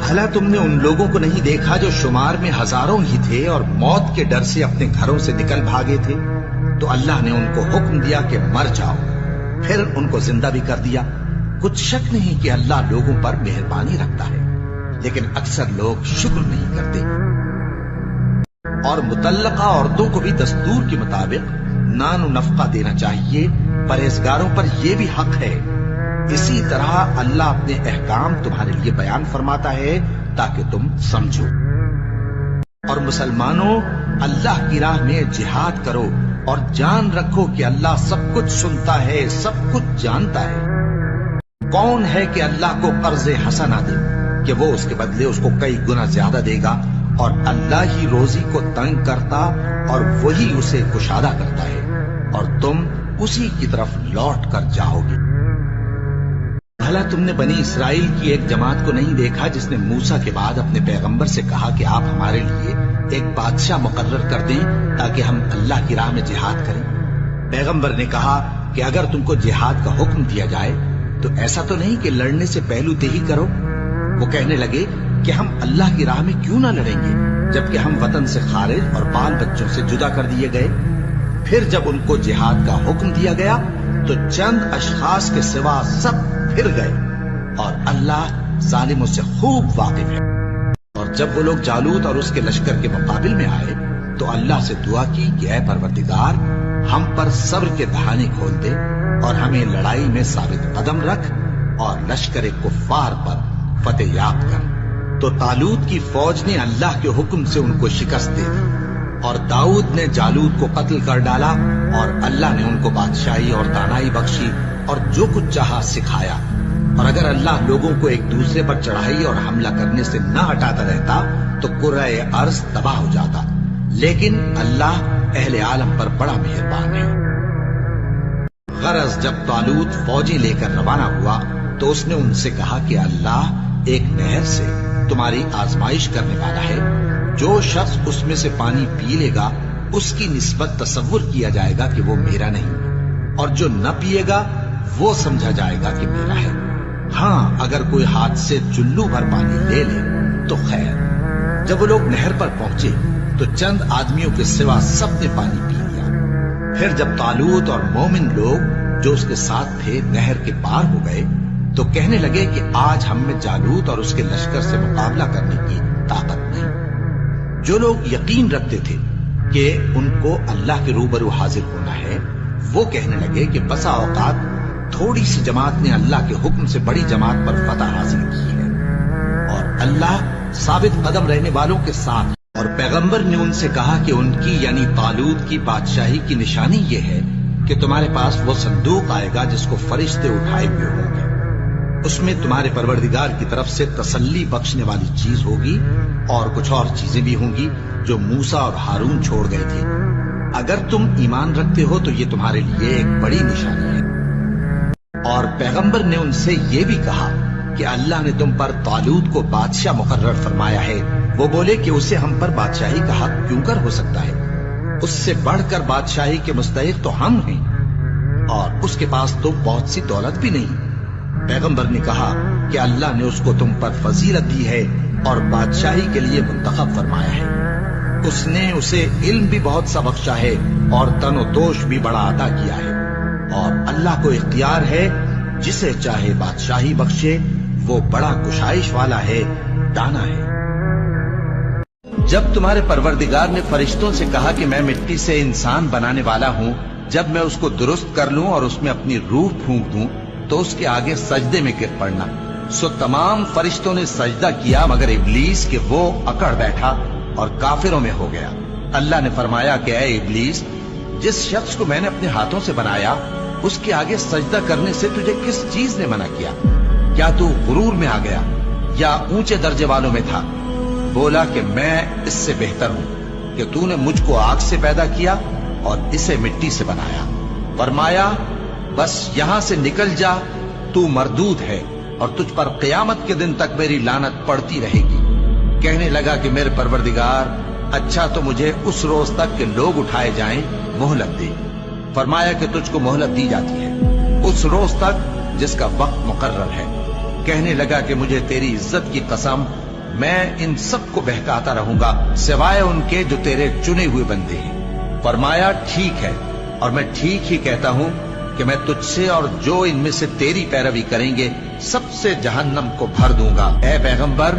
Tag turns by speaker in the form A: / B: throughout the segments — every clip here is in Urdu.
A: بھلا تم نے ان لوگوں کو نہیں دیکھا جو شمار میں ہزاروں ہی تھے اور موت کے ڈر سے اپنے گھروں سے نکل بھاگے تھے؟ تو اللہ نے ان کو حکم دیا کہ مر جاؤ، پھر ان کو زندہ بھی کر دیا۔ کچھ شک نہیں کہ اللہ لوگوں پر مہربانی رکھتا ہے، لیکن اکثر لوگ شکر نہیں کرتے۔ اور مطلقہ عورتوں کو بھی دستور کے مطابق نان و نفقہ دینا چاہیے، پرہیزگاروں پر یہ بھی حق ہے۔ اسی طرح اللہ اپنے احکام تمہارے لیے بیان فرماتا ہے تاکہ تم سمجھو۔ اور مسلمانوں، اللہ کی راہ میں جہاد کرو اور جان رکھو کہ اللہ سب کچھ سنتا ہے، سب کچھ جانتا ہے۔ کون ہے کہ اللہ کو قرض حسنہ دے کہ وہ اس کے بدلے اس کو کئی گنا زیادہ دے گا؟ اور اللہ ہی روزی کو تنگ کرتا اور وہی اسے کشادہ کرتا ہے، اور تم اسی کی طرف لوٹ کر جاؤ گے۔ بھلا تم نے بنی اسرائیل کی ایک جماعت کو نہیں دیکھا جس نے موسیٰ کے بعد اپنے پیغمبر سے کہا کہ آپ ہمارے لیے ایک بادشاہ مقرر کر دیں تاکہ ہم اللہ کی راہ میں جہاد کریں؟ پیغمبر نے کہا کہ اگر تم کو جہاد کا حکم دیا جائے تو ایسا تو نہیں کہ لڑنے سے پہلو تہی کرو۔ وہ کہنے لگے کہ ہم اللہ کی راہ میں کیوں نہ لڑیں گے جبکہ ہم وطن سے خارج اور بال بچوں سے جدا کر دیے گئے۔ پھر جب ان کو جہاد کا حکم دیا گیا تو چند اشخاص کے سوا سب پھر گئے، اور اللہ ظالموں سے خوب واقف ہے۔ اور جب وہ لوگ جالوت اور اس کے لشکر کے مقابل میں آئے تو اللہ سے دعا کی کہ اے پروردگار، ہم پر صبر کے دہانے کھول دے اور ہمیں لڑائی میں ثابت قدم رکھ اور لشکر کفار پر فتح یاب کر۔ تو طالوت کی فوج نے اللہ کے حکم سے ان کو شکست دے دی، اور داؤد نے جالوت کو قتل کر ڈالا، اور اللہ نے ان کو بادشاہی اور دانائی بخشی اور جو کچھ چاہا سکھایا۔ اور اگر اللہ لوگوں کو ایک دوسرے پر چڑھائی اور حملہ کرنے سے نہ ہٹاتا رہتا تو کرۂ ارض تباہ ہو جاتا، لیکن اللہ اہل عالم پر بڑا مہربان ہے۔ غرض جب طالوت فوجیں لے کر روانہ ہوا تو اس نے ان سے کہا کہ اللہ ایک نہر سے تمہاری آزمائش کرنے والا ہے، جو شخص اس میں سے پانی پی لے گا اس کی نسبت تصور کیا جائے گا کہ وہ میرا نہیں، اور جو نہ پیے گا وہ سمجھا جائے گا کہ میرا ہے۔ ہاں اگر کوئی ہاتھ سے چلو بھر پانی لے لے تو خیر۔ جب وہ لوگ نہر پر پہنچے تو چند آدمیوں کے سوا سب نے پانی پی لیا۔ پھر جب طالوت اور مومن لوگ جو اس کے ساتھ تھے نہر کے پار ہو گئے تو کہنے لگے کہ آج ہم میں جالوت اور اس کے لشکر سے مقابلہ کرنے کی طاقت نہیں۔ جو لوگ یقین رکھتے تھے کہ ان کو اللہ کے روبرو حاضر ہونا ہے، وہ کہنے لگے کہ بسا اوقات تھوڑی سی جماعت نے اللہ کے حکم سے بڑی جماعت پر فتح حاصل کی ہے، اور اللہ ثابت قدم رہنے والوں کے ساتھ۔ اور پیغمبر نے ان سے کہا کہ ان کی یعنی طالوت کی بادشاہی کی نشانی یہ ہے کہ تمہارے پاس وہ صندوق آئے گا جس کو فرشتے اٹھائے ہوئے ہوں گے۔ اس میں تمہارے پروردگار کی طرف سے تسلی بخشنے والی چیز ہوگی، اور کچھ اور چیزیں بھی ہوں گی جو موسیٰ اور ہارون چھوڑ گئے تھے۔ اگر تم ایمان رکھتے ہو تو یہ تمہارے لیے ایک بڑی نشانی ہے۔ اور پیغمبر نے ان سے یہ بھی کہا کہ اللہ نے تم پر طالوت کو بادشاہ مقرر فرمایا ہے۔ وہ بولے کہ اسے ہم پر بادشاہی کا حق کیوں کر ہو سکتا ہے؟ اس سے بڑھ کر بادشاہی کے مستحق تو ہم ہیں، اور اس کے پاس تو بہت سی دولت بھی نہیں۔ پیغمبر نے کہا کہ اللہ نے اس کو تم پر فضیلت دی ہے اور بادشاہی کے لیے منتخب فرمایا ہے۔ اس نے اسے علم بھی بہت سا بخشا ہے اور تن و دوش بھی بڑا عطا کیا ہے، اور اللہ کو اختیار ہے جسے چاہے بادشاہی بخشے، وہ بڑا کشائش والا ہے، دانا ہے۔ جب تمہارے پروردگار نے فرشتوں سے کہا کہ میں مٹی سے انسان بنانے والا ہوں، جب میں اس کو درست کر لوں اور اس میں اپنی روح پھونک دوں تو اس کے آگے سجدے میں گر پڑنا، سو تمام فرشتوں نے سجدہ کیا مگر ابلیس کہ وہ اکڑ بیٹھا اور کافروں میں ہو گیا۔ اللہ نے فرمایا کہ اے ابلیس، جس شخص کو میں نے اپنے ہاتھوں سے بنایا اس کے آگے سجدہ کرنے سے تجھے کس چیز نے منع کیا؟ کیا تو غرور میں آ گیا یا اونچے درجے والوں میں تھا؟ بولا کہ میں اس سے بہتر ہوں کہ تو نے مجھ کو آگ سے پیدا کیا اور اسے مٹی سے بنایا۔ فرمایا بس یہاں سے نکل جا، تو مردود ہے اور تجھ پر قیامت کے دن تک میری لعنت پڑتی رہے گی۔ کہنے لگا کہ میرے پروردگار، اچھا تو مجھے اس روز تک کہ لوگ اٹھائے جائیں مہلت دے۔ فرمایا کہ تجھ کو مہلت دی جاتی ہے اس روز تک جس کا وقت مقرر ہے۔ کہنے لگا کہ مجھے تیری عزت کی قسم میں ان سب کو بہکاتا رہوں گا سوائے ان کے جو تیرے چنے ہوئے بندے ہیں۔ فرمایا ٹھیک ہے، اور میں ٹھیک ہی کہتا ہوں کہ میں تجھ سے اور جو ان میں سے تیری پیروی کریں گے سب سے جہنم کو بھر دوں گا۔ اے پیغمبر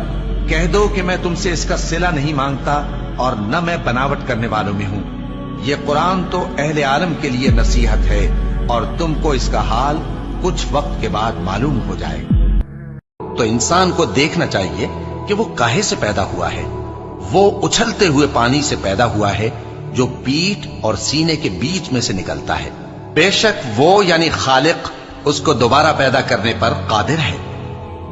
A: کہہ دو کہ میں تم سے اس کا صلہ نہیں مانگتا اور نہ میں بناوٹ کرنے والوں میں ہوں۔ یہ قرآن تو اہل عالم کے لیے نصیحت ہے اور تم کو اس کا حال کچھ وقت کے بعد معلوم ہو جائے۔ تو انسان کو دیکھنا چاہیے کہ وہ کاہے سے پیدا ہوا ہے۔ وہ اچھلتے ہوئے پانی سے پیدا ہوا ہے جو پیٹھ اور سینے کے بیچ میں سے نکلتا ہے۔ بے شک وہ یعنی خالق اس کو دوبارہ پیدا کرنے پر قادر ہے۔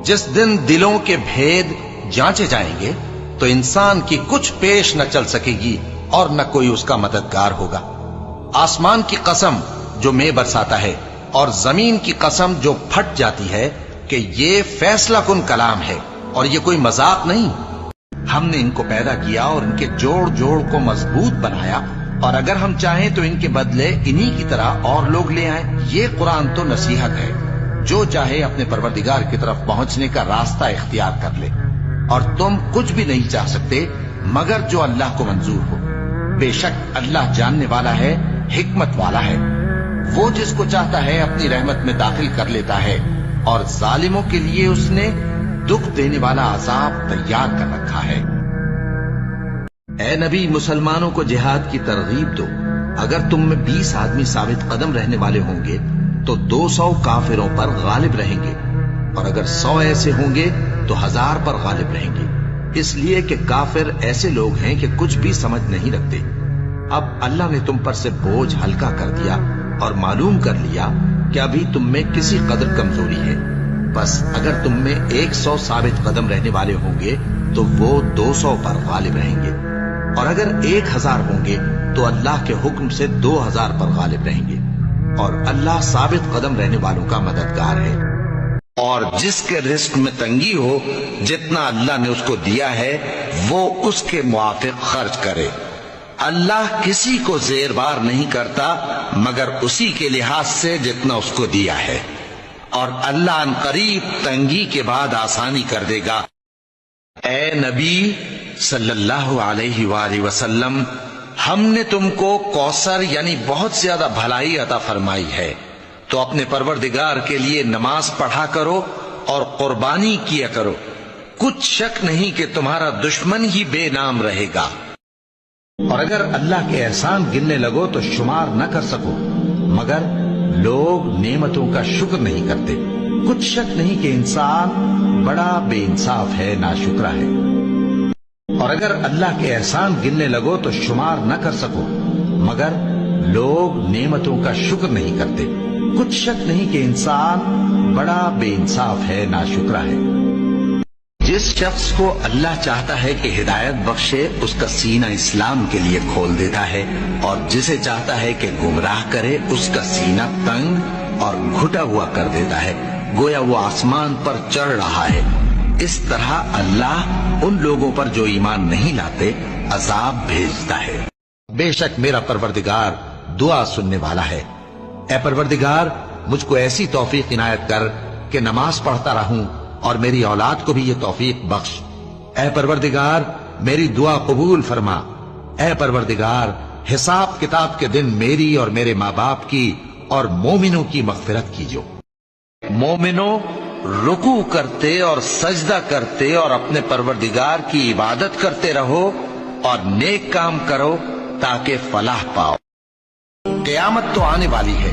A: جس دن دلوں کے بھید جانچے جائیں گے تو انسان کی کچھ پیش نہ چل سکے گی اور نہ کوئی اس کا مددگار ہوگا۔ آسمان کی قسم جو مے برساتا ہے اور زمین کی قسم جو پھٹ جاتی ہے کہ یہ فیصلہ کن کلام ہے اور یہ کوئی مذاق نہیں۔ ہم نے ان کو پیدا کیا اور ان کے جوڑ جوڑ کو مضبوط بنایا، اور اگر ہم چاہیں تو ان کے بدلے انہی کی طرح اور لوگ لے آئیں۔ یہ قرآن تو نصیحت ہے، جو چاہے اپنے پروردگار کی طرف پہنچنے کا راستہ اختیار کر لے، اور تم کچھ بھی نہیں چاہ سکتے مگر جو اللہ کو منظور ہو۔ بے شک اللہ جاننے والا ہے، حکمت والا ہے۔ وہ جس کو چاہتا ہے اپنی رحمت میں داخل کر لیتا ہے، اور ظالموں کے لیے اس نے دکھ دینے والا عذاب تیار کر رکھا ہے۔ اے نبی مسلمانوں کو جہاد کی ترغیب دو۔ اگر تم میں 20 آدمی ثابت قدم رہنے والے ہوں گے تو 200 کافروں پر غالب رہیں گے، اور اگر 100 ایسے ہوں گے تو 1000 پر غالب رہیں گے، اس لیے کہ کافر ایسے لوگ ہیں کہ کچھ بھی سمجھ نہیں رکھتے۔ اب اللہ نے تم پر سے بوجھ ہلکا کر دیا اور معلوم کر لیا کہ ابھی تم میں کسی قدر کمزوری ہے، بس اگر تم میں 100 ثابت قدم رہنے والے ہوں گے تو وہ 200 پر غالب رہیں گے، اور اگر 1000 ہوں گے تو اللہ کے حکم سے 2000 پر غالب رہیں گے، اور اللہ ثابت قدم رہنے والوں کا مددگار ہے۔ اور جس کے رزق میں تنگی ہو، جتنا اللہ نے اس کو دیا ہے وہ اس کے موافق خرچ کرے۔ اللہ کسی کو زیر بار نہیں کرتا مگر اسی کے لحاظ سے جتنا اس کو دیا ہے، اور اللہ ان قریب تنگی کے بعد آسانی کر دے گا۔ اے نبی صلی اللہ علیہ وآلہ وسلم، ہم نے تم کو کوثر یعنی بہت زیادہ بھلائی عطا فرمائی ہے، تو اپنے پروردگار کے لیے نماز پڑھا کرو اور قربانی کیا کرو، کچھ شک نہیں کہ تمہارا دشمن ہی بے نام رہے گا۔ اور اگر اللہ کے احسان گننے لگو تو شمار نہ کر سکو، مگر لوگ نعمتوں کا شکر نہیں کرتے۔ کچھ شک نہیں کہ انسان بڑا بے انصاف ہے، ناشکرا ہے۔ اور اگر اللہ کے احسان گننے لگو تو شمار نہ کر سکو، مگر لوگ نعمتوں کا شکر نہیں کرتے۔ کچھ شک نہیں کہ انسان بڑا بے انصاف ہے، ناشکرا ہے۔ جس شخص کو اللہ چاہتا ہے کہ ہدایت بخشے، اس کا سینہ اسلام کے لیے کھول دیتا ہے، اور جسے چاہتا ہے کہ گمراہ کرے، اس کا سینہ تنگ اور گھٹا ہوا کر دیتا ہے، گویا وہ آسمان پر چڑھ رہا ہے۔ اس طرح اللہ ان لوگوں پر جو ایمان نہیں لاتے عذاب بھیجتا ہے۔ بے شک میرا پروردگار دعا سننے والا ہے۔ اے پروردگار، مجھ کو ایسی توفیق عنایت کر کہ نماز پڑھتا رہوں، اور میری اولاد کو بھی یہ توفیق بخش۔ اے پروردگار، میری دعا قبول فرما۔ اے پروردگار، حساب کتاب کے دن میری اور میرے ماں باپ کی اور مومنوں کی مغفرت کیجو۔ مومنوں، رکوع کرتے اور سجدہ کرتے اور اپنے پروردگار کی عبادت کرتے رہو اور نیک کام کرو تاکہ فلاح پاؤ۔ قیامت تو آنے والی ہے،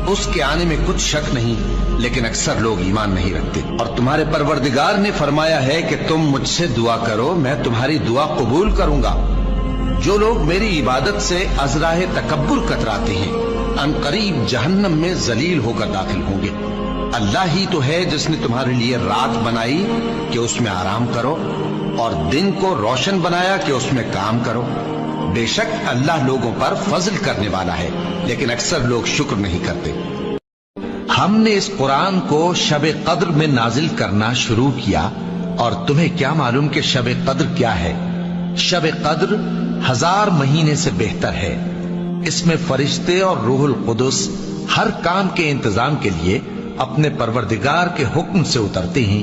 A: اس کے آنے میں کچھ شک نہیں، لیکن اکثر لوگ ایمان نہیں رکھتے۔ اور تمہارے پروردگار نے فرمایا ہے کہ تم مجھ سے دعا کرو، میں تمہاری دعا قبول کروں گا۔ جو لوگ میری عبادت سے ازراہ تکبر کتراتے ہیں، ان قریب جہنم میں ذلیل ہو کر داخل ہوں گے۔ اللہ ہی تو ہے جس نے تمہارے لیے رات بنائی کہ اس میں آرام کرو، اور دن کو روشن بنایا کہ اس میں کام کرو۔ بے شک اللہ لوگوں پر فضل کرنے والا ہے، لیکن اکثر لوگ شکر نہیں کرتے۔ ہم نے اس قرآن کو شب قدر میں نازل کرنا شروع کیا، اور تمہیں کیا معلوم کہ شب قدر کیا ہے؟ شب قدر 1000 مہینے سے بہتر ہے۔ اس میں فرشتے اور روح القدس ہر کام کے انتظام کے لیے اپنے پروردگار کے حکم سے اترتے ہیں۔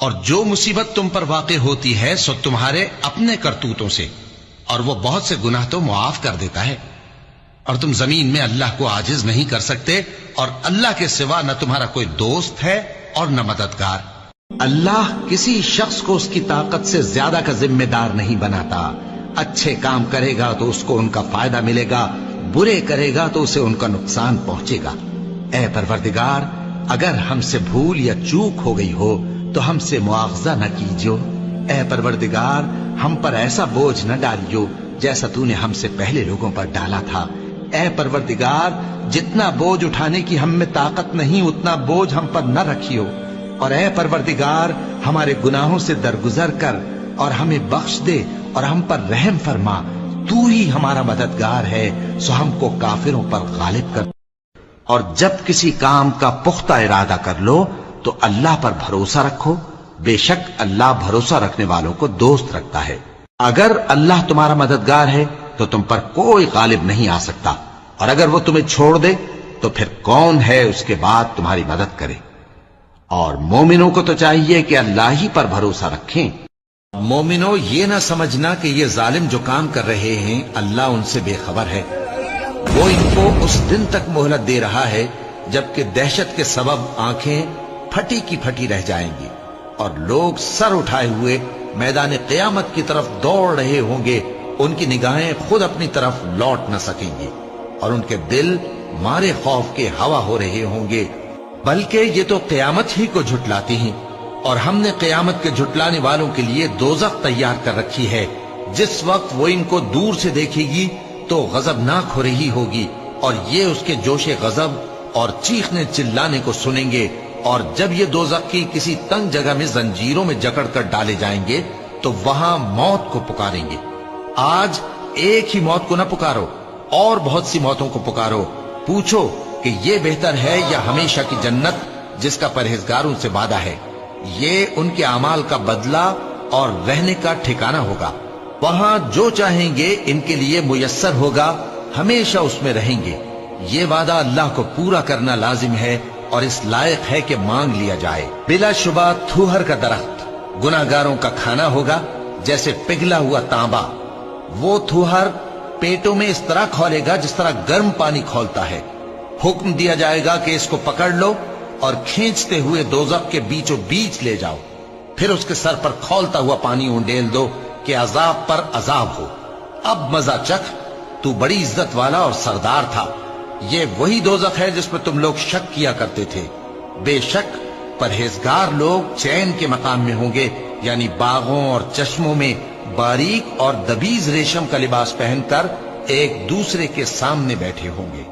B: اور جو مصیبت تم پر واقع ہوتی ہے سو تمہارے اپنے کرتوتوں سے، اور وہ بہت سے گناہ تو معاف کر دیتا ہے، اور تم زمین میں اللہ کو عاجز نہیں کر سکتے، اور اللہ کے سوا نہ تمہارا کوئی دوست ہے اور نہ مددگار۔
A: اللہ کسی شخص کو اس کی طاقت سے زیادہ کا ذمہ دار نہیں بناتا۔ اچھے کام کرے گا تو اس کو ان کا فائدہ ملے گا، برے کرے گا تو اسے ان کا نقصان پہنچے گا۔ اے پروردگار، اگر ہم سے بھول یا چوک ہو گئی ہو تو ہم سے مواخذہ نہ کیجو۔ اے پروردگار، ہم پر ایسا بوجھ نہ ڈالیو جیسا تو نے ہم سے پہلے لوگوں پر ڈالا تھا۔ اے پروردگار، جتنا بوجھ اٹھانے کی ہم میں طاقت نہیں اتنا بوجھ ہم پر نہ رکھیو، اور اے پروردگار ہمارے گناہوں سے درگزر کر اور ہمیں بخش دے اور ہم پر رحم فرما۔ تو ہی ہمارا مددگار ہے، سو ہم کو کافروں پر غالب کر۔ اور جب کسی کام کا پختہ ارادہ کر لو تو اللہ پر بھروسہ رکھو، بے شک اللہ بھروسہ رکھنے والوں کو دوست رکھتا ہے۔ اگر اللہ تمہارا مددگار ہے تو تم پر کوئی غالب نہیں آ سکتا، اور اگر وہ تمہیں چھوڑ دے تو پھر کون ہے اس کے بعد تمہاری مدد کرے۔ اور مومنوں کو تو چاہیے کہ اللہ ہی پر بھروسہ رکھیں۔ مومنوں، یہ نہ سمجھنا کہ یہ ظالم جو کام کر رہے ہیں اللہ ان سے بے خبر ہے۔ وہ ان کو اس دن تک مہلت دے رہا ہے جبکہ دہشت کے سبب آنکھیں پھٹی کی پھٹی رہ جائیں گی، اور لوگ سر اٹھائے ہوئے میدان قیامت کی طرف دوڑ رہے ہوں گے۔ ان کی نگاہیں خود اپنی طرف لوٹ نہ سکیں گی، اور ان کے دل مارے خوف کے ہوا ہو رہے ہوں گے۔ بلکہ یہ تو قیامت ہی کو جھٹلاتی ہیں، اور ہم نے قیامت کے جھٹلانے والوں کے لیے دوزخ تیار کر رکھی ہے۔ جس وقت وہ ان کو دور سے دیکھے گی تو غضبناک ہو رہی ہوگی، اور یہ اس کے جوش غضب اور چیخنے چلانے کو سنیں گے۔ اور جب یہ دوزخ کی کسی تنگ جگہ میں زنجیروں میں جکڑ کر ڈالے جائیں گے تو وہاں موت کو پکاریں گے۔ آج ایک ہی موت کو نہ پکارو، اور بہت سی موتوں کو پکارو۔ پوچھو کہ یہ بہتر ہے یا ہمیشہ کی جنت جس کا پرہیزگاروں سے وعدہ ہے۔ یہ ان کے اعمال کا بدلہ اور رہنے کا ٹھکانہ ہوگا۔ وہاں جو چاہیں گے ان کے لیے میسر ہوگا، ہمیشہ اس میں رہیں گے۔ یہ وعدہ اللہ کو پورا کرنا لازم ہے، اور اس لائق ہے کہ مانگ لیا جائے۔ بلا شبہ تھوہر کا درخت گناہگاروں کا کھانا ہوگا، جیسے پگھلا ہوا تانبا۔ وہ تھوہر پیٹوں میں اس طرح کھولے گا جس طرح گرم پانی کھولتا ہے۔ حکم دیا جائے گا کہ اس کو پکڑ لو اور کھینچتے ہوئے دوزخ کے بیچوں بیچ لے جاؤ، پھر اس کے سر پر کھولتا ہوا پانی اونڈیل دو کہ عذاب پر عذاب ہو۔ اب مزہ چکھ، تو بڑی عزت والا اور سردار تھا۔ یہ وہی دوزخ ہے جس پر تم لوگ شک کیا کرتے تھے۔ بے شک پرہیزگار لوگ چین کے مقام میں ہوں گے، یعنی باغوں اور چشموں میں باریک اور دبیز ریشم کا لباس پہن کر ایک دوسرے کے سامنے بیٹھے ہوں گے۔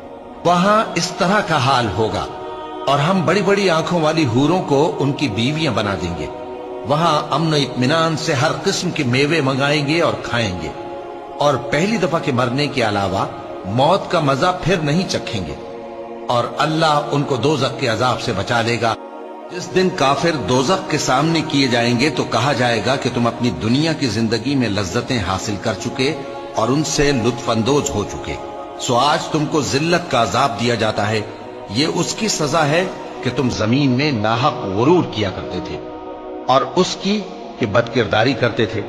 A: وہاں اس طرح کا حال ہوگا، اور ہم بڑی بڑی آنکھوں والی حوروں کو ان کی بیویاں بنا دیں گے۔ وہاں امن و اطمینان سے ہر قسم کے میوے منگائیں گے اور کھائیں گے، اور پہلی دفعہ کے مرنے کے علاوہ موت کا مزہ پھر نہیں چکھیں گے، اور اللہ ان کو دوزخ کے عذاب سے بچا لے گا۔ جس دن کافر دوزخ کے سامنے کیے جائیں گے تو کہا جائے گا کہ تم اپنی دنیا کی زندگی میں لذتیں حاصل کر چکے اور ان سے لطف اندوز ہو چکے، سو آج تم کو ذلت کا عذاب دیا جاتا ہے۔ یہ اس کی سزا ہے کہ تم زمین میں ناحق غرور کیا کرتے تھے، اور اس کی کہ بدکرداری کرتے تھے۔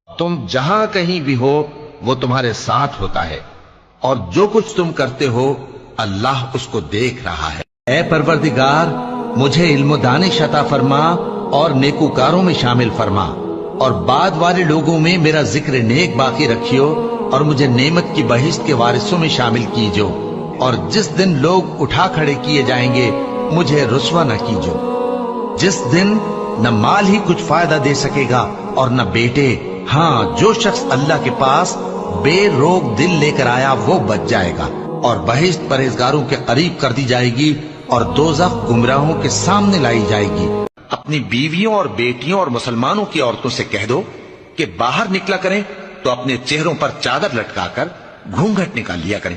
A: تم جہاں کہیں بھی ہو وہ تمہارے ساتھ ہوتا ہے، اور جو کچھ تم کرتے ہو اللہ اس کو دیکھ رہا ہے۔ اے پروردگار، مجھے علم و دانش عطا فرما اور نیکوکاروں میں شامل فرما، اور بعد والے لوگوں میں میرا ذکر نیک باقی رکھیو، اور مجھے نعمت کی بہشت کے وارثوں میں شامل کیجو، اور جس دن لوگ اٹھا کھڑے کیے جائیں گے مجھے رسوا نہ کیجو، جس دن نہ مال ہی کچھ فائدہ دے سکے گا اور نہ بیٹے۔ ہاں، جو شخص اللہ کے پاس بے روک دل لے کر آیا وہ بچ جائے گا، اور بہشت پرہیزگاروں کے قریب کر دی جائے گی، اور دوزخ گمراہوں کے سامنے لائی جائے گی۔ اپنی بیویوں اور بیٹیوں اور مسلمانوں کی عورتوں سے کہہ دو کہ باہر نکلا کریں تو اپنے چہروں پر چادر لٹکا کر گھونگھٹ نکال لیا کریں،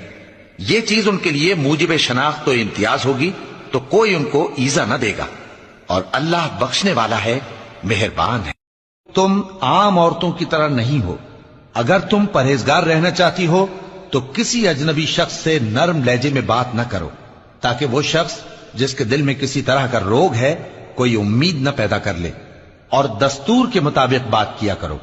A: یہ چیز ان کے لیے موجب شناخت و امتیاز ہوگی، تو کوئی ان کو ایذا نہ دے گا، اور اللہ بخشنے والا ہے، مہربان ہے۔ تم عام عورتوں کی طرح نہیں ہو، اگر تم پرہیزگار رہنا چاہتی ہو تو کسی اجنبی شخص سے نرم لہجے میں بات نہ کرو، تاکہ وہ شخص جس کے دل میں کسی طرح کا روگ ہے کوئی امید نہ پیدا کر لے، اور دستور کے مطابق بات کیا کرو،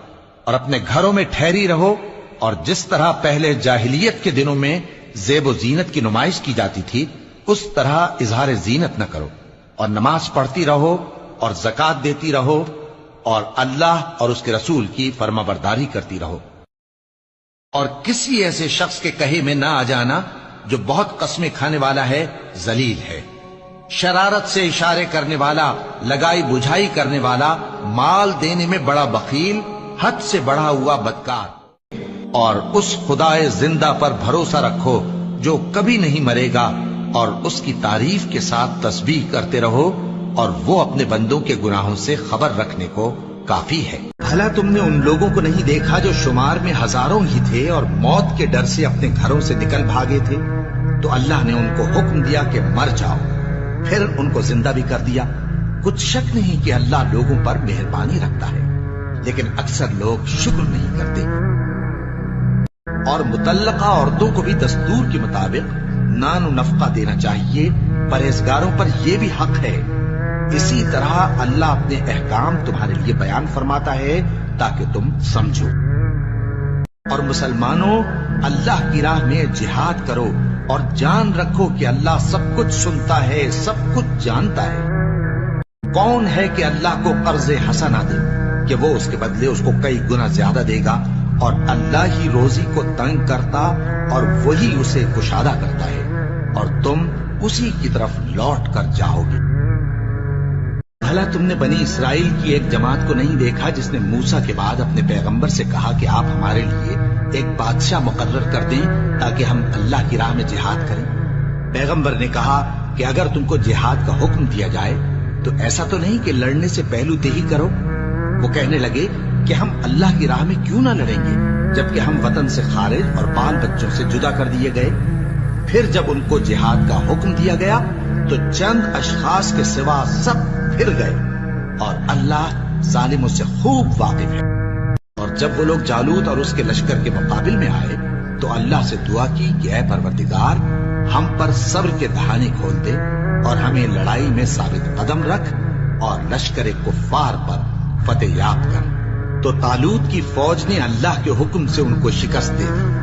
A: اور اپنے گھروں میں ٹھہری رہو، اور جس طرح پہلے جاہلیت کے دنوں میں زیب و زینت کی نمائش کی جاتی تھی اس طرح اظہار زینت نہ کرو، اور نماز پڑھتی رہو اور زکوٰۃ دیتی رہو، اور اللہ اور اس کے رسول کی فرما برداری کرتی رہو، اور کسی ایسے شخص کے کہے میں نہ آ جانا جو بہت قسمیں کھانے والا ہے، ذلیل ہے، شرارت سے اشارے کرنے والا، لگائی بجھائی کرنے والا، مال دینے میں بڑا بخیل، حد سے بڑھا ہوا بدکار، اور اس خدائے زندہ پر بھروسہ رکھو جو کبھی نہیں مرے گا، اور اس کی تعریف کے ساتھ تسبیح کرتے رہو، اور وہ اپنے بندوں کے گناہوں سے خبر رکھنے کو کافی ہے۔ بھلا تم نے ان لوگوں کو نہیں دیکھا جو شمار میں ہزاروں ہی تھے اور موت کے ڈر سے اپنے گھروں سے نکل بھاگے تھے؟ تو اللہ نے ان کو حکم دیا کہ مر جاؤ، پھر ان کو زندہ بھی کر دیا۔ کچھ شک نہیں کہ اللہ لوگوں پر مہربانی رکھتا ہے، لیکن اکثر لوگ شکر نہیں کرتے۔ اور مطلقہ عورتوں کو بھی دستور کے مطابق نان و نفقہ دینا چاہیے، پرہیزگاروں پر یہ بھی حق ہے۔ اسی طرح اللہ اپنے احکام تمہارے لیے بیان فرماتا ہے تاکہ تم سمجھو۔ اور مسلمانوں، اللہ کی راہ میں جہاد کرو، اور جان رکھو کہ اللہ سب کچھ سنتا ہے، سب کچھ جانتا ہے۔ کون ہے کہ اللہ کو قرض حسنہ دے کہ وہ اس کے بدلے اس کو کئی گنا زیادہ دے گا، اور اللہ ہی روزی کو تنگ کرتا اور وہی اسے کشادہ کرتا ہے، اور تم اسی کی طرف لوٹ کر جاؤ گے۔ بھلا تم نے بنی اسرائیل کی ایک جماعت کو نہیں دیکھا جس نے موسیٰ کے بعد اپنے پیغمبر سے کہا کہ آپ ہمارے لیے ایک بادشاہ مقرر کر دیں تاکہ ہم اللہ کی راہ میں جہاد کریں؟ پیغمبر نے کہا کہ اگر تم کو جہاد کا حکم دیا جائے تو ایسا تو نہیں کہ لڑنے سے پہلو تہی کرو۔ وہ کہنے لگے کہ ہم اللہ کی راہ میں کیوں نہ لڑیں گے جبکہ ہم وطن سے خارج اور بال بچوں سے جدا کر دیے گئے۔ پھر جب ان کو جہاد کا حکم دیا گیا تو چند اشخاص کے سوا سب پھر گئے، اور اللہ ظالموں سے خوب واقف ہے۔ اور جب وہ لوگ جالوت اور اس کے لشکر کے مقابل میں آئے تو اللہ سے دعا کی کہ اے پروردگار، ہم پر صبر کے دہانے کھول دے اور ہمیں لڑائی میں ثابت قدم رکھ اور لشکر کفار پر فتح یاب کر۔ تو طالوت کی فوج نے اللہ کے حکم سے ان کو شکست دے دی،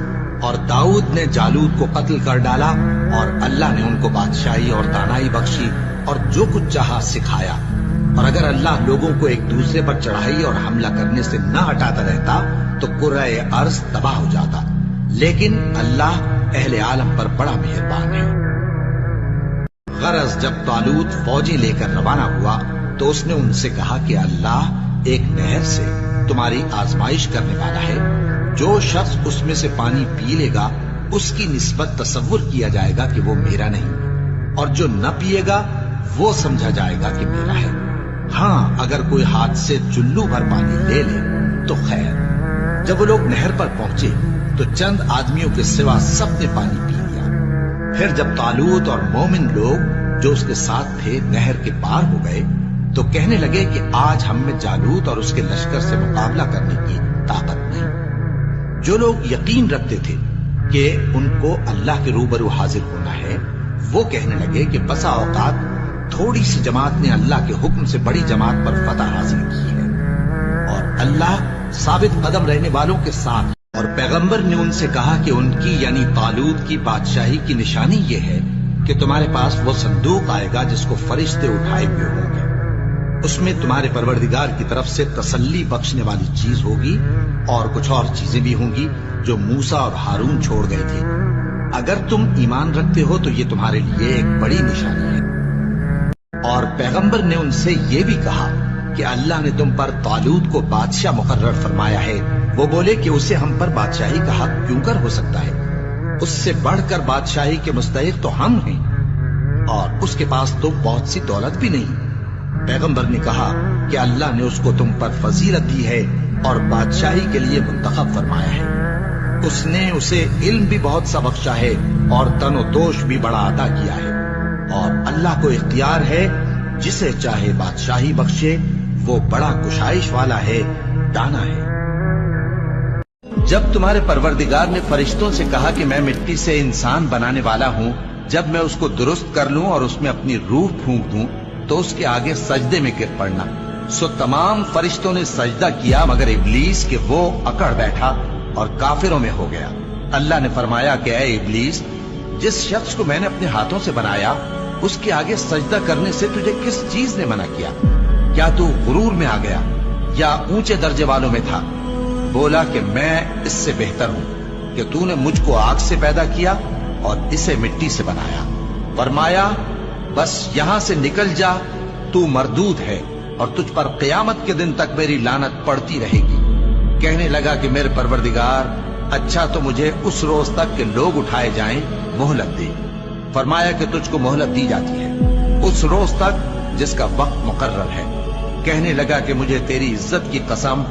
A: اور داؤد نے جالوت کو قتل کر ڈالا، اور اللہ نے ان کو بادشاہی اور دانائی بخشی اور جو کچھ چاہا سکھایا۔ اور اگر اللہ لوگوں کو ایک دوسرے پر چڑھائی اور حملہ کرنے سے نہ ہٹاتا رہتا تو کرۂ ارض تباہ ہو جاتا، لیکن اللہ اہل عالم پر بڑا مہربان ہے۔ غرض جب طالوت فوجیں لے کر روانہ ہوا تو اس نے ان سے کہا کہ اللہ ایک نہر سے تمہاری آزمائش کرنے والا ہے، جو شخص اس میں سے پانی پی لے گا اس کی نسبت تصور کیا جائے گا کہ وہ میرا نہیں، اور جو نہ پیے گا وہ سمجھا جائے گا کہ میرا ہے۔ ہاں، اگر کوئی ہاتھ سے چلو بھر پانی لے لے تو خیر۔ جب وہ لوگ نہر پر پہنچے تو چند آدمیوں کے سوا سب نے پانی پی لیا۔ پھر جب طالوت اور مومن لوگ جو اس کے ساتھ تھے نہر کے پار ہو گئے تو کہنے لگے کہ آج ہم میں جالوت اور اس کے لشکر سے مقابلہ کرنے کی طاقت نہیں۔ جو لوگ یقین رکھتے تھے کہ ان کو اللہ کے روبرو حاضر ہونا ہے، وہ کہنے لگے کہ بسا اوقات تھوڑی سی جماعت نے اللہ کے حکم سے بڑی جماعت پر فتح حاصل کی ہے، اور اللہ ثابت قدم رہنے والوں کے ساتھ اور پیغمبر نے ان سے کہا کہ ان کی یعنی طالوت کی بادشاہی کی نشانی یہ ہے کہ تمہارے پاس وہ صندوق آئے گا جس کو فرشتے اٹھائے ہوئے ہوں گے. اس میں تمہارے پروردگار کی طرف سے تسلی بخشنے والی چیز ہوگی اور کچھ اور چیزیں بھی ہوں گی جو موسیٰ اور ہارون چھوڑ گئے تھے. اگر تم ایمان رکھتے ہو تو یہ تمہارے لیے ایک بڑی نشانی ہے. اور پیغمبر نے ان سے یہ بھی کہا کہ اللہ نے تم پر طالوت کو بادشاہ مقرر فرمایا ہے. وہ بولے کہ اسے ہم پر بادشاہی کا حق کیوں کر ہو سکتا ہے؟ اس سے بڑھ کر بادشاہی کے مستحق تو ہم ہیں اور اس کے پاس تو بہت سی دولت بھی نہیں. پیغمبر نے کہا کہ اللہ نے اس کو تم پر فضیلت دی ہے اور بادشاہی کے لیے منتخب فرمایا ہے. اس نے اسے علم بھی بہت سا بخشا ہے اور تن و توش بھی بڑا عطا کیا ہے. اور اللہ کو اختیار ہے جسے چاہے بادشاہی بخشے. وہ بڑا کشائش والا ہے، دانا ہے. جب تمہارے پروردگار نے فرشتوں سے کہا کہ میں مٹی سے انسان بنانے والا ہوں، جب میں اس کو درست کر لوں اور اس میں اپنی روح پھونک دوں تو اس کے آگے سجدے میں گر پڑنا. سو تمام فرشتوں نے سجدہ کیا مگر ابلیس کہ وہ اکڑ بیٹھا اور کافروں میں ہو گیا. اللہ نے فرمایا کہ اے ابلیس، جس شخص کو میں نے اپنے ہاتھوں سے بنایا اس کے آگے سجدہ کرنے سے تجھے کس چیز نے منع کیا؟ کیا تو غرور میں آ گیا یا اونچے درجے والوں میں تھا؟ بولا کہ میں اس سے بہتر ہوں کہ تو نے مجھ کو آگ سے پیدا کیا اور اسے مٹی سے بنایا. فرمایا بس یہاں سے نکل جا، تو مردود ہے اور تجھ پر قیامت کے دن تک میری لعنت پڑتی رہے گی. کہنے لگا کہ میرے پروردگار، اچھا تو مجھے اس روز تک کہ لوگ اٹھائے جائیں مہلت دے. فرمایا کہ تجھ کو مہلت دی جاتی ہے اس روز تک جس کا وقت مقرر ہے. کہنے لگا کہ مجھے تیری عزت کی قسم،